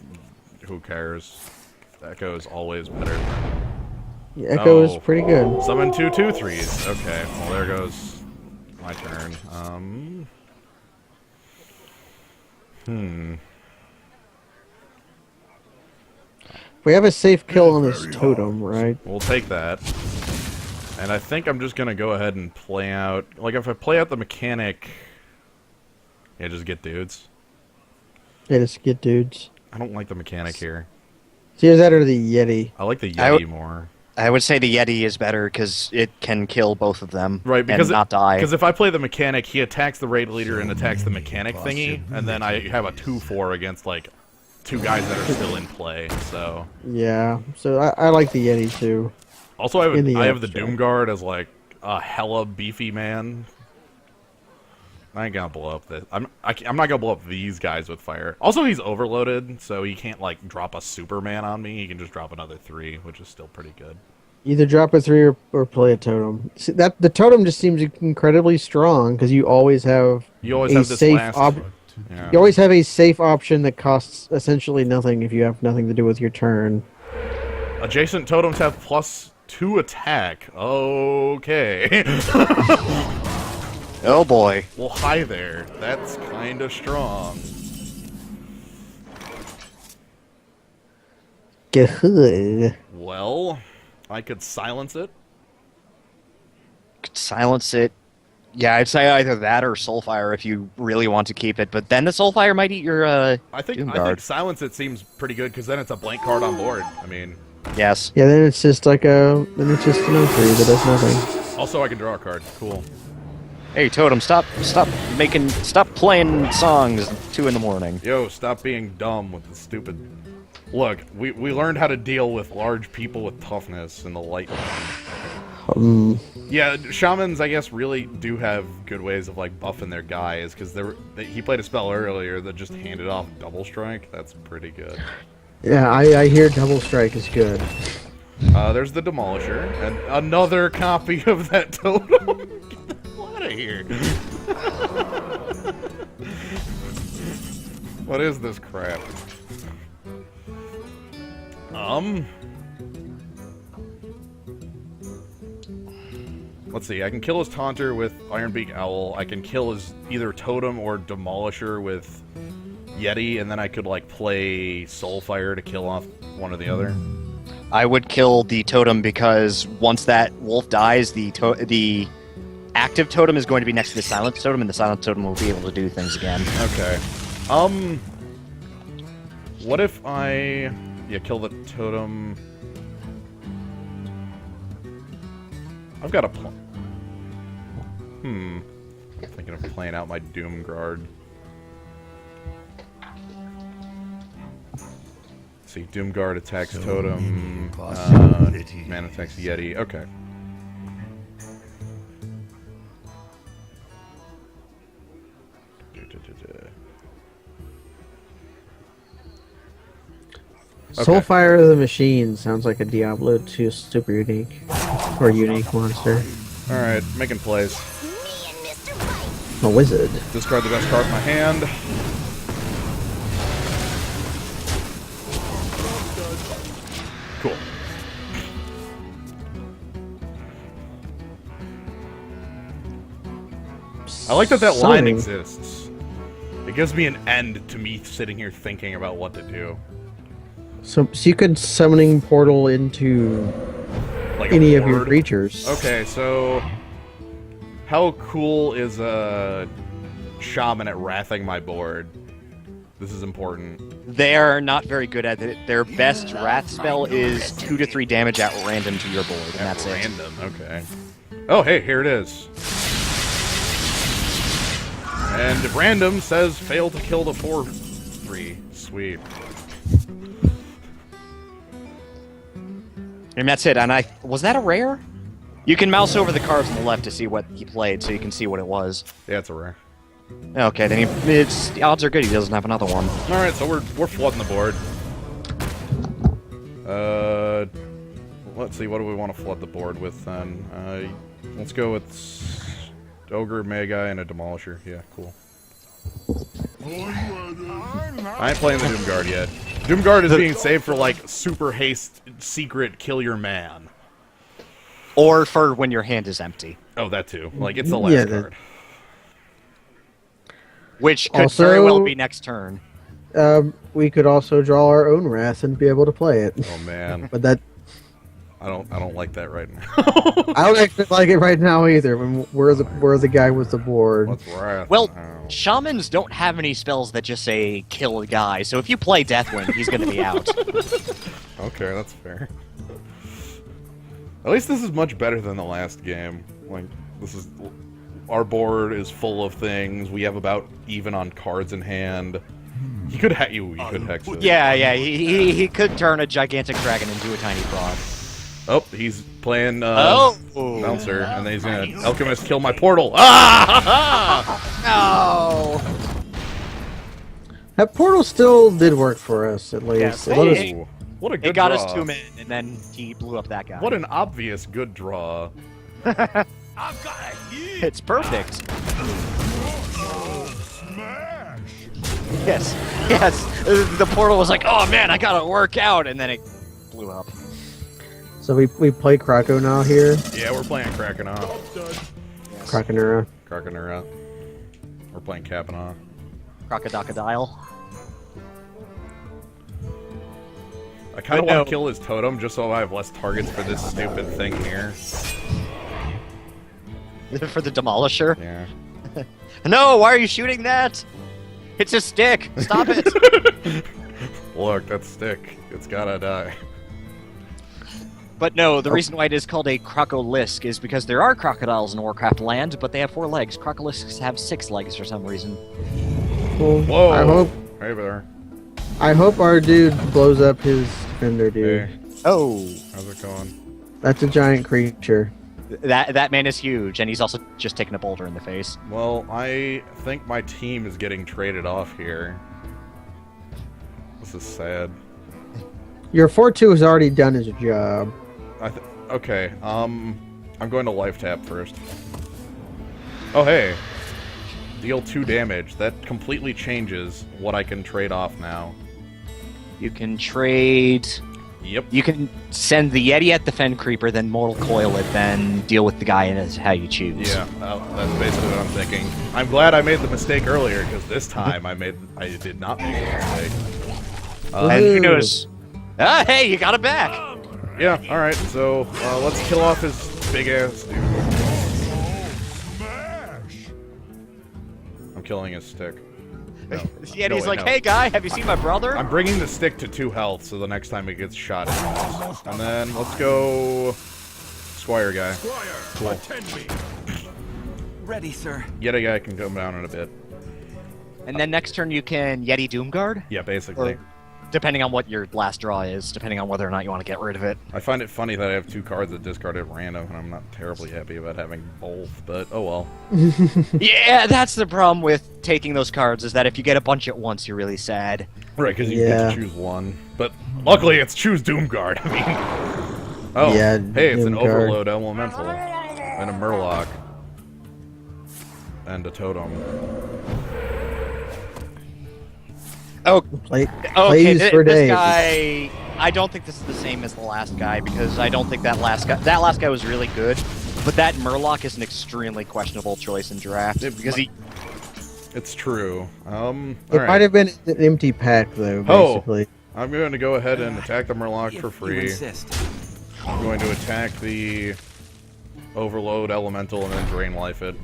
who cares? Echo is always better. Yeah, Echo is pretty good. Summon 2/2/3s. Okay, well, there goes my turn. We have a safe kill on this totem, right? We'll take that. And I think I'm just gonna go ahead and play out... Like, if I play out the mechanic... Yeah, just get dudes. Yeah, just get dudes. I don't like the mechanic here. See, is that or the Yeti? I like the Yeti more. I would say the Yeti is better because it can kill both of them Right, because and not die. Because if I play the mechanic, he attacks the raid leader and attacks the mechanic thingy, and then I have a 2/4 against, like, 2 guys that are still in play, so... Yeah, so I like the Yeti, too. Also, I have the abstract. Doomguard as, like, a hella beefy man. I ain't gonna blow up this. I'm not gonna blow up these guys with fire. Also, he's overloaded, so he can't, like, drop a Superman on me. He can just drop another 3, which is still pretty good. Either drop a 3 or play a totem. See, the totem just seems incredibly strong, because you always have You always a have this safe last... Yeah. You always have a safe option that costs essentially nothing if you have nothing to do with your turn. Adjacent totems have +2 attack. Okay. Oh boy. Well, hi there. That's kind of strong. Good. Well, I could silence it. Could silence it. Yeah, I'd say either that or Soulfire if you really want to keep it, but then the Soulfire might eat your I think Doomguard. silence it seems pretty good because then it's a blank card on board. I mean, Yes. Yeah, then it's just like then it's just an 0-3 that does nothing. also I can draw a card. Cool. Hey, Totem, stop playing songs at 2 in the morning. Yo, stop being dumb with the stupid... Look, we learned how to deal with large people with toughness in the light. Yeah, shamans, I guess, really do have good ways of, like, buffing their guys, because he played a spell earlier that just handed off Double Strike. That's pretty good. Yeah, I hear Double Strike is good. There's the Demolisher, and another copy of that totem. Get the hell out of here. What is this crap? Let's see, I can kill his Taunter with Ironbeak Owl, I can kill his either Totem or Demolisher with Yeti, and then I could, like, play Soulfire to kill off one or the other. I would kill the Totem because once that wolf dies, the active Totem is going to be next to the silent Totem, and the silent Totem will be able to do things again. Okay. What if I... Yeah, kill the Totem... I've got a plan. I'm thinking of playing out my Doomguard. see. Doomguard attacks Totem. possibilities. Man attacks Yeti. Okay. Soulfire of the Machine sounds like a Diablo 2 super unique. Or unique monster. Alright, making plays. A wizard. Discard the best card in my hand. Cool. I like that line Summoning. exists. It gives me an end to me sitting here thinking about what to do. So you could summoning portal into Like a any of your board. creatures. Okay, so how cool is a shaman at wrathing my board? This is important. They're not very good at it. Their best wrath spell is 2 to 3 damage at random to your board, and that's it. Random, okay. Oh, hey, here it is. And random says fail to kill the 4/3. Sweet. And that's it. And was that a rare? You can mouse over the cards on the left to see what he played, so you can see what it was. Yeah, it's a rare. Okay, then the odds are good he doesn't have another one. All right, so we're flooding the board. Let's see. What do we want to flood the board with then? Let's go with Ogre, Magi, and a Demolisher. Yeah, cool. I ain't playing the Doomguard yet. Doomguard is being saved for like super haste, secret, kill your man. Or for when your hand is empty. Oh, that too. Like it's the last Yeah, card. Which could Also- very well be next turn. We could also draw our own wrath and be able to play it. Oh man, But that I don't like that right now. I don't actually like it right now either. When we're the guy with the board. What's wrath? Well, Oh. shamans don't have any spells that just say kill a guy, so if you play Deathwind, he's gonna be out. Okay, that's fair. At least this is much better than the last game. Like, this is... Our board is full of things. We have about even on cards in hand. He could you could hex it. Yeah, he could turn a gigantic dragon into a tiny frog. Oh, he's playing Oh! Bouncer, and then he's gonna Alchemist kill my portal. Ah! No! That portal still did work for us, at least. Yes, It let us- it- Ooh, what a good It got draw. us 2 men, and then he blew up that guy. What an obvious good draw. I've got a hit. It's perfect. Smash. Yes. The portal was like, oh man, I gotta work out, and then it blew up. So we play Krakow now here. Yeah, we're playing Krakenah. Yes. Krakenera. Krakenera. We're playing Capanah. Crocodile. I kind of I know. want to kill his totem just so I have less targets for this stupid thing here. For the Demolisher. Yeah. No, why are you shooting that? It's a stick. Stop it. Look, that stick. It's gotta die. But no, the reason why it is called a crocolisk is because there are crocodiles in Warcraft land, but they have 4 legs. Crocolisks have 6 legs for some reason. Well, Whoa! Hey there. I hope our dude blows up his defender, dude. Hey, Oh. how's it going? That's a giant creature. That man is huge, and he's also just taken a boulder in the face. Well, I think my team is getting traded off here. This is sad. Your 4-2 has already done his job. Okay, I'm going to life tap first. Oh, hey. Deal 2 damage. That completely changes what I can trade off now. You can trade... Yep. You can send the Yeti at the Fen Creeper, then Mortal Coil it, then deal with the guy, and it's how you choose. Yeah, that's basically what I'm thinking. I'm glad I made the mistake earlier, because this time I did not make the mistake. And who Ooh. knows? Ah, hey, you got it back! Yeah, alright, so let's kill off his big ass dude. Smash. I'm killing his stick. No. The Yeti's No, wait, like, no. hey guy, have you seen my brother? I'm bringing the stick to 2 health, so the next time it gets shot, it dies. And then let's go Squire guy. Squire, attend me. Ready, sir. Yeti guy can come down in a bit. And then next turn you can Yeti Doomguard? Yeah, basically. depending on what your last draw is, depending on whether or not you want to get rid of it. I find it funny that I have 2 cards that discard at random, and I'm not terribly happy about having both, but oh well. Yeah, that's the problem with taking those cards, is that if you get a bunch at once, you're really sad. Right, because you get to choose one. But luckily it's choose Doomguard, I mean. Oh, Yeah, hey, it's an Doomguard. Overload Elemental. And a Murloc. And a Totem. Oh, Play, okay, plays for this days. guy... I don't think this is the same as the last guy, because I don't think that last guy was really good, but that Murloc is an extremely questionable choice in draft, because he... It's true. It Alright. might have been an empty pack, though, basically. I'm going to go ahead and attack the Murloc for If you free. insist. I'm going to attack the Overload Elemental and then Drain Life it.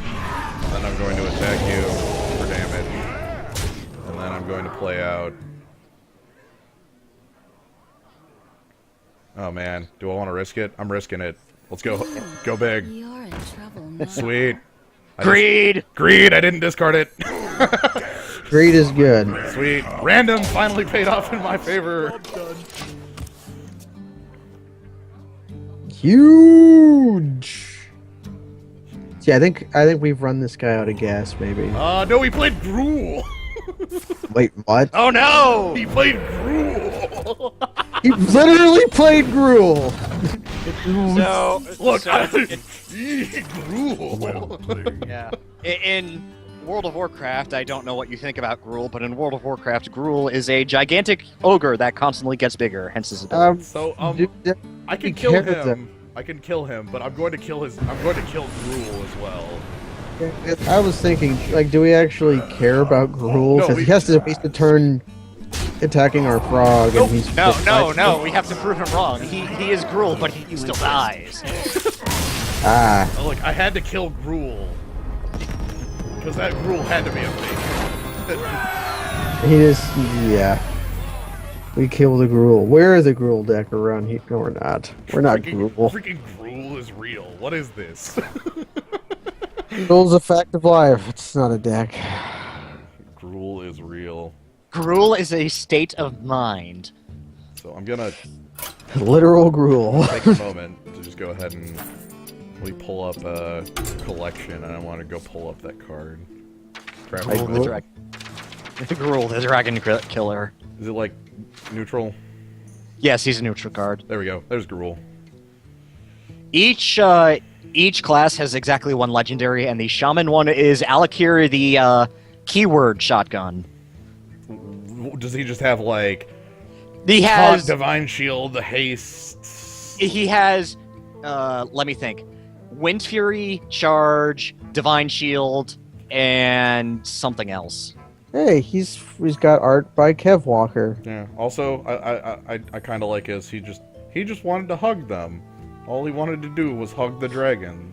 Then I'm going to attack you for damage. And then I'm going to play out... Oh man, do I want to risk it? I'm risking it. Let's go. Go big. We are in trouble now. Sweet. Greed! Greed! I didn't discard it. Greed is good. Sweet. Random finally paid off in my favor. Huge. See, I think we've run this guy out of gas, maybe. No, he played Gruul. Wait, what? Oh no! He played Gruul. He literally played Gruul. So, Look, so Gruul. yeah. In World of Warcraft, I don't know what you think about Gruul, but in World of Warcraft, Gruul is a gigantic ogre that constantly gets bigger, hence his ability. So dude, I can be kill careful. him. I can kill him, but I'm going to kill Gruul as well. I was thinking, like, do we actually care about Gruul? No, Because we- he has to waste a turn attacking our frog, and he's No, we have to prove him wrong. He is Gruul, but he still dies. Ah, Oh, look, I had to kill Gruul. Because that Gruul had to be a thing. he is. Yeah, we kill the Gruul. Where is the Gruul deck around here? No, we're not. We're not Gruul. Freaking Gruul is real. What is this? Gruul's a fact of life. It's not a deck. Gruul is real. Gruul is a state of mind. So I'm gonna Literal Gruul. take a moment to just go ahead and we pull up a collection, and I want to go pull up that card. Crap, Like Gruul, the dragon killer. is it like neutral? Yes, he's a neutral card. There we go. There's Gruul. Each class has exactly one legendary, and the shaman one is Alakir, the keyword shotgun. Does he just have like He Taunt, has Divine Shield, the haste? he has let me think. Wind Fury, Charge, Divine Shield, and something else. Hey, he's got art by Kev Walker. Yeah. Also, I kind of like his. He just wanted to hug them. All he wanted to do was hug the dragon,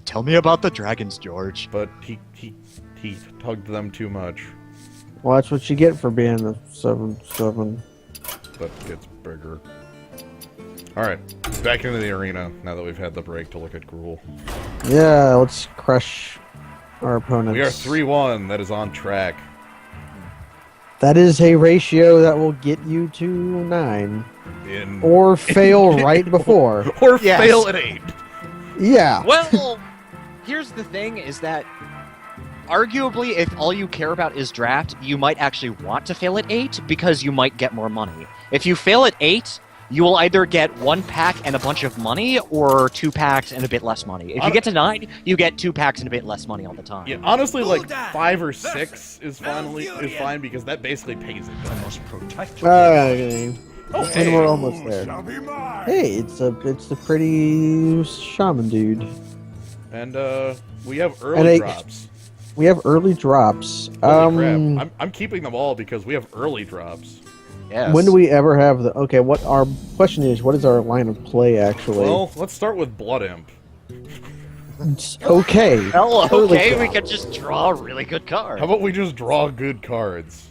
Tell me about the dragons, George. but he hugged them too much. Well, that's what you get for being a 7/7. That gets bigger. All right, back into the arena now that we've had the break to look at Gruul. Yeah, let's crush our opponents. We are 3-1. That is on track. That is a ratio that will get you to 9. In Or fail right before. or Yes. fail at 8. Yeah. Well, here's the thing: is that arguably, if all you care about is draft, you might actually want to fail at 8 because you might get more money. If you fail at 8, you will either get 1 pack and a bunch of money, or 2 packs and a bit less money. If you get to 9, you get 2 packs and a bit less money all the time. Yeah, honestly, like Bullseye. 5 or 6 is fine because that basically pays it. I must protect Okay. Oh, And hey. we're almost there. shall be mine. Hey, it's a pretty shaman dude. And we have And early I- drops. We have early drops. Holy crap! I'm keeping them all because we have early drops. Yes. When do we ever have the? Okay, what our question is? What is our line of play actually? Well, let's start with Blood Imp. Okay. Well, Early okay, drop. we could just draw a really good card. How about we just draw good cards?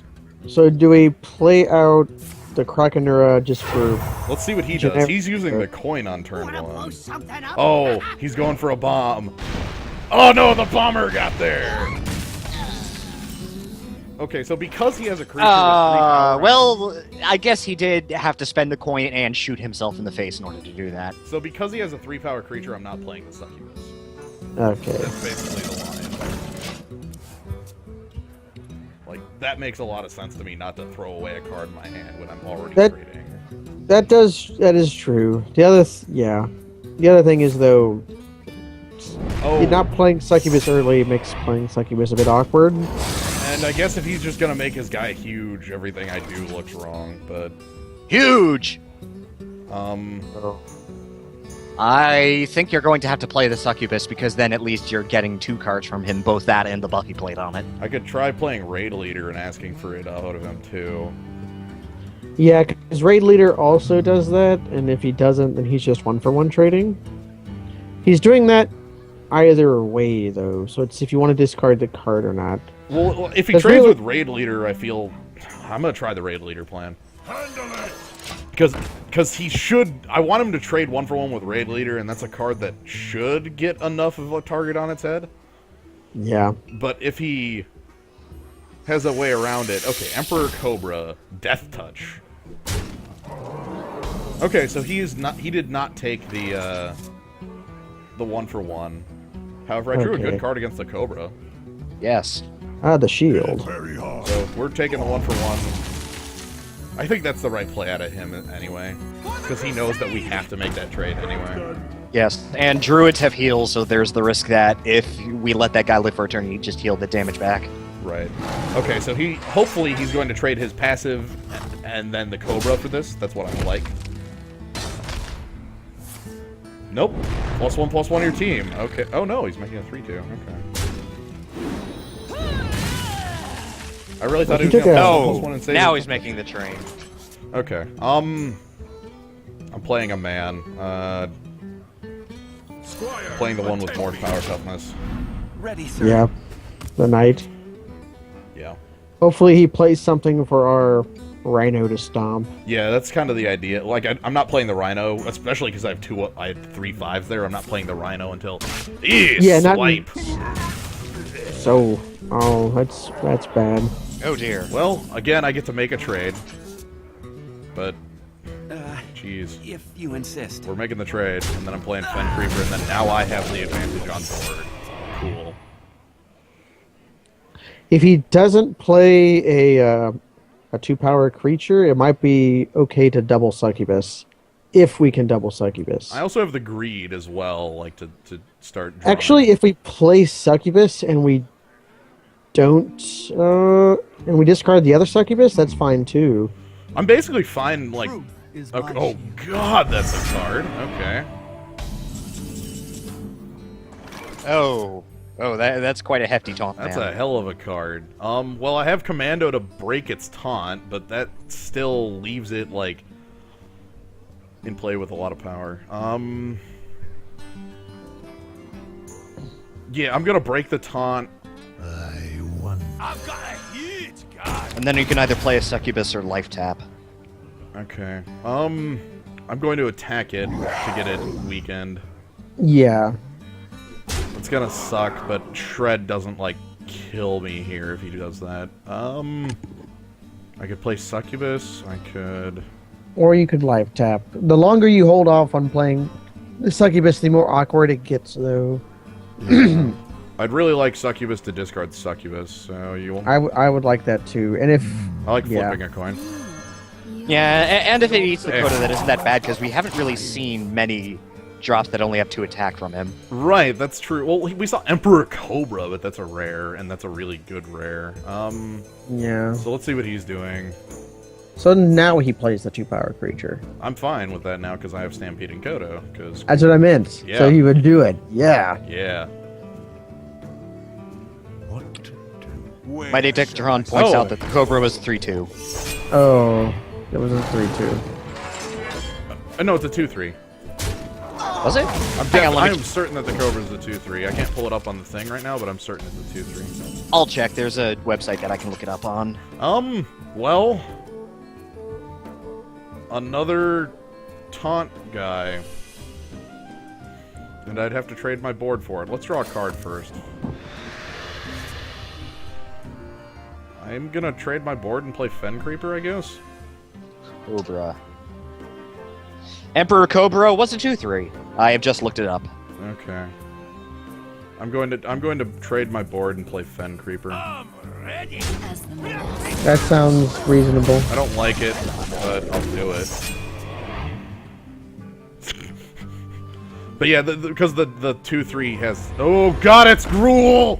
So do we play out the Krakenura just for? Let's see what he does. Generic- He's using the coin on turn 1. Oh, he's going for a bomb. Oh no, the bomber got there. Okay, so because he has a creature with 3 power... Well, I guess he did have to spend the coin and shoot himself in the face in order to do that. So because he has a 3-power creature, I'm not playing the Succubus. Okay. That's basically the line. Like, that makes a lot of sense to me not to throw away a card in my hand when I'm already trading. That is true. The other thing is though, Oh, you're not playing Succubus early makes playing Succubus a bit awkward. and I guess if he's just gonna make his guy huge, everything I do looks wrong, but... Huge! Oh. I think you're going to have to play the Succubus because then at least you're getting 2 cards from him, both that and the buff he played on it. I could try playing Raid Leader and asking for it out of him, too. Yeah, because Raid Leader also does that, and if he doesn't, then he's just 1-for-1 trading. He's doing that either way, though, so it's if you want to discard the card or not. Well, if he 'Cause trades really- with Raid Leader, I feel... I'm gonna try the Raid Leader plan. Because he should... I want him to trade 1-for-1 with Raid Leader, and that's a card that should get enough of a target on its head. Yeah. But if he has a way around it... Okay, Emperor Cobra, Death Touch. Okay, so he did not take the 1-for-1. However, I drew a Okay. good card against the Cobra. Yes. Ah, the shield. Very hard. So we're taking the 1-for-1. I think that's the right play out of him anyway. Because he knows that we have to make that trade anyway. Yes, and druids have heals, so there's the risk that if we let that guy live for a turn, he just heal the damage back. Right. Okay, so hopefully he's going to trade his passive and then the Cobra for this. That's what I like. Nope. +1/+1 your team. Okay. Oh no, he's making a 3/2. Okay. I really thought he was took going to a- +1 and save. Now he's making the train. Okay. I'm playing a man. Squire, Playing the one with more attend me. power toughness. Ready, sir. Yeah. The knight. Yeah. Hopefully he plays something for our Rhino to stomp. Yeah, that's kind of the idea. Like, I'm not playing the Rhino, especially because I had 3 5s there. I'm not playing the Rhino until... Yeah, not- swipe! So, oh, that's bad. Oh dear. Well, again, I get to make a trade. But, Uh, jeez. if you insist. We're making the trade, and then I'm playing Fen Creeper, and then now I have the advantage on board. Cool. If he doesn't play a 2-power creature, it might be okay to double Succubus. If we can double Succubus. I also have the Greed as well, like, to start drawing. Actually, if we play Succubus and we don't, and we discard the other Succubus, that's fine too. I'm basically fine, like... Truth is Okay, my oh, God, that's a card. Okay. Oh. Oh, that's quite a hefty taunt. That's man. a hell of a card. Well, I have Commando to break its taunt, but that still leaves it, like, in play with a lot of power. Yeah, I'm gonna break the taunt. I wonder. I've got a huge guy. And then you can either play a Succubus or Life Tap. Okay. I'm going to attack it to get it weakened. Yeah. It's gonna suck, but Shred doesn't, like, kill me here if he does that. I could play Succubus. I could... Or you could live tap. The longer you hold off on playing the Succubus, the more awkward it gets, though. I'd really like Succubus to discard Succubus, so you won't... I would like that too. And if I like yeah. flipping a coin. Yeah, and if it eats the Coda, that isn't that bad, because we haven't really seen many drops that only have 2 attack from him. Right, that's true. Well, we saw Emperor Cobra, but that's a rare, and that's a really good rare. yeah. So let's see what he's doing. So now he plays the 2-power creature. I'm fine with that now because I have Stampede and Kodo. Because That's what I meant. Yeah. So he would do it. Yeah. yeah, What to do? Where Mighty shall Dictaron I points Oh. out that the Cobra was 3/2. Oh, it was a 3-2. no, it's a 2/3. Was it? Hang on, let me... I'm certain that the Cobra is a 2/3. I can't pull it up on the thing right now, but I'm certain it's a 2/3. I'll check. There's a website that I can look it up on. Well, another taunt guy. And I'd have to trade my board for it. Let's draw a card first. I I'm gonna trade my board and play Fen Creeper, I guess. Cobra. Emperor Cobra was a 2/3. I have just looked it up. Okay. I'm going to trade my board and play Fen Creeper. I As the moment. That sounds reasonable. don't like it, but I'll do it. But yeah, because the 2/3 has. Oh God, it's Gruul!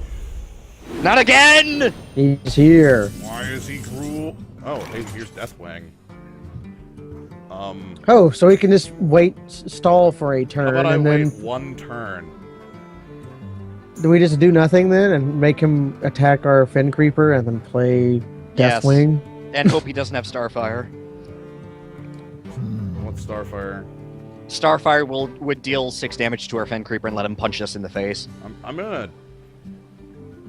Not again! He's here. Why is he Gruul? Oh, hey, here's Deathwing. Oh, so he can just wait, stall for a How turn, about I and wait then one turn? do we just do nothing then and make him attack our Fen Creeper and then play Yes. Deathwing? And hope he doesn't have Starfire. What's Starfire? Starfire would deal 6 damage to our Fen Creeper and let him punch us in the face. I'm gonna.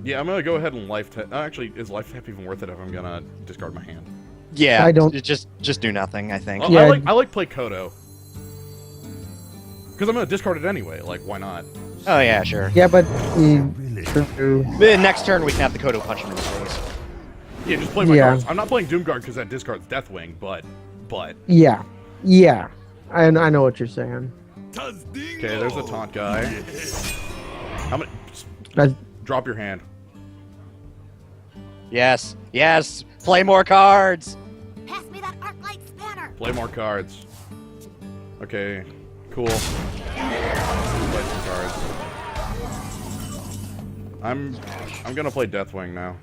Yeah, I'm gonna go ahead and life tap. Actually, is life tap even worth it if I'm gonna discard my hand? Yeah, I don't- just do nothing. I think. Well, Yeah. I like play Kodo. Because I'm gonna discard it anyway. Like, why not? Oh yeah, sure. Yeah, but Really? true. The next turn we can have the Kodo punch him in the face. Yeah, just play my Yeah. cards. I'm not playing Doomguard because that discards Deathwing, but. Yeah, I know what you're saying. Okay, there's a taunt guy. How many? That's, Drop your hand. Yes, yes. Play more cards. Pass me that arc light spanner. Play more cards. Okay, cool. Play some cards. I'm gonna play Deathwing now.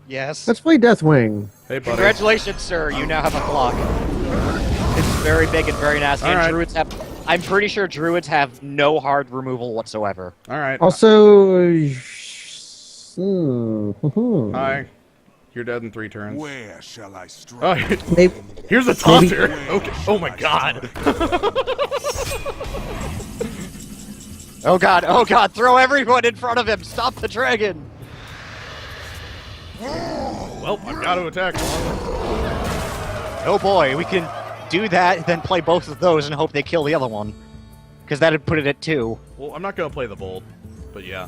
Yes. let's play Deathwing. Hey, buddy. Congratulations, sir. You now have a clock. It's very big and very nasty. All And right. druids have. I'm pretty sure druids have no hard removal whatsoever. All right. Also, Hi. You're dead in 3 turns. Where shall I strike? Oh, maybe, here's a taunter. Okay. Oh my God. Oh god! Oh god! Throw everyone in front of him! Stop the dragon! Well, I've got to attack. Oh boy, we can do that, then play both of those and hope they kill the other one. Because that'd put it at 2. Well, I'm not gonna play the bolt, but yeah.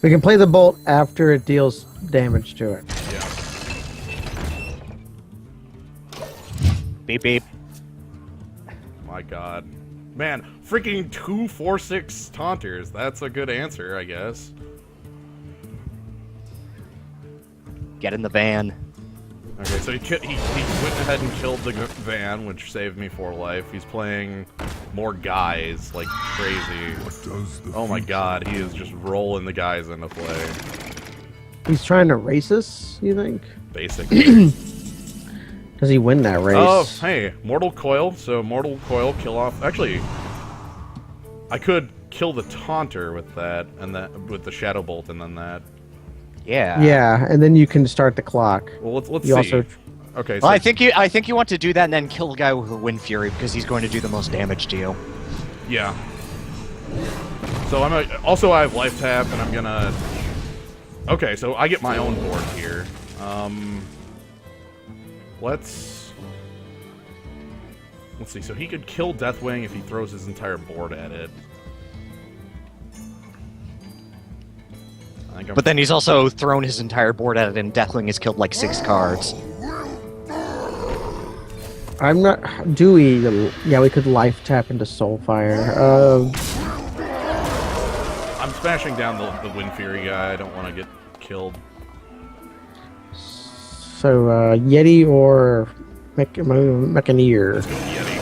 we can play the bolt after it deals damage to it. Yeah. Beep beep. My God. Man, freaking 2/4/6 taunters. That's a good answer, I guess. Get in the van. Okay, so he went ahead and killed the van, which saved me 4 life. He's playing more guys like crazy. Oh my God, he is just rolling the guys into play, He's trying to race us, you think? basically. Does he win that race? Oh, hey, Mortal Coil. So Mortal Coil, kill off. Actually, I could kill the Taunter with that, and that with the Shadow Bolt, and then that. Yeah. Yeah, and then you can start the clock. Well, let's You see. also Okay, so Well, I think you want to do that and then kill the guy with the Wind Fury because he's going to do the most damage to you. yeah. So also I have life tap, and I'm gonna. Okay, so I get my own board here. Let's see. So he could kill Deathwing if he throws his entire board at it. I think I'm But then he's also thrown his entire board at it and Deathwing has killed like 6 cards. I'm not. Do we? Yeah, we could life tap into Soulfire. I'm smashing down the Wind Fury guy. I don't want to get killed. So Yeti or Mechaneer? Let's go Yeti.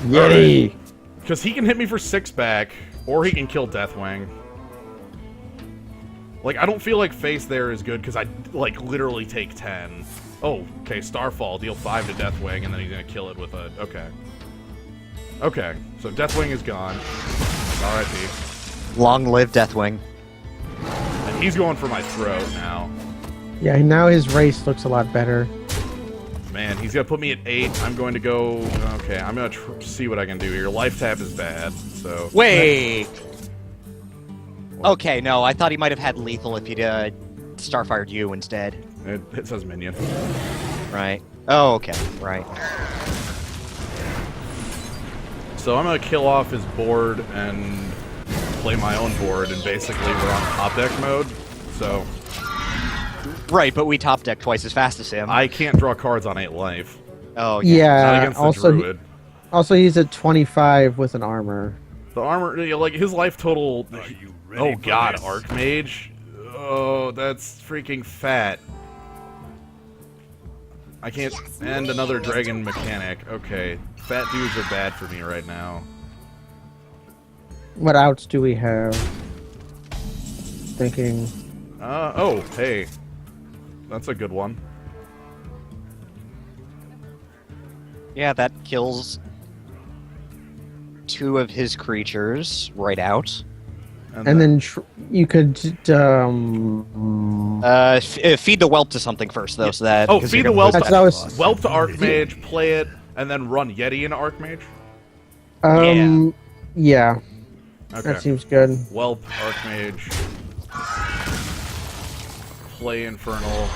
Yeti. Because he can hit me for 6 back, or he can kill Deathwing. Like, I don't feel like face there is good, because I, like, literally take 10. Oh, okay, Starfall, deal 5 to Deathwing, and then he's gonna kill it with a... Okay. Okay, so Deathwing is gone. R.I.P. Long live Deathwing. And he's going for my throat now. Yeah, now his race looks a lot better. Man, he's gonna put me at 8. I'm going to go... Okay, I'm gonna see what I can do here. Life tap is bad, so... Wait! Okay, no, I thought he might have had lethal if he'd Starfired you instead. It says minion. Right. Oh, okay, right. So I'm gonna kill off his board and play my own board, and basically we're on top deck mode. So Right, but we top deck twice as fast as him. I can't draw cards on 8 life. Oh, Not Yeah. against the Also, druid. he's at 25 with an armor. The armor, like his life total. Are you ready Oh for god, this? Archmage. Oh, that's freaking fat. I can't. And another dragon mechanic. Okay, fat dudes are bad for me right now. What outs do we have? Thinking. Oh, hey, that's a good one. Yeah, that kills 2 of his creatures right out. And then you could Feed the whelp to something first, though, so that... Oh, 'cause feed you're the gonna whelp. lose That's what I was- Whelp to Archmage, play it, and then run Yeti into Archmage. Yeah, Okay. that seems good. Whelp, Archmage, play Infernal,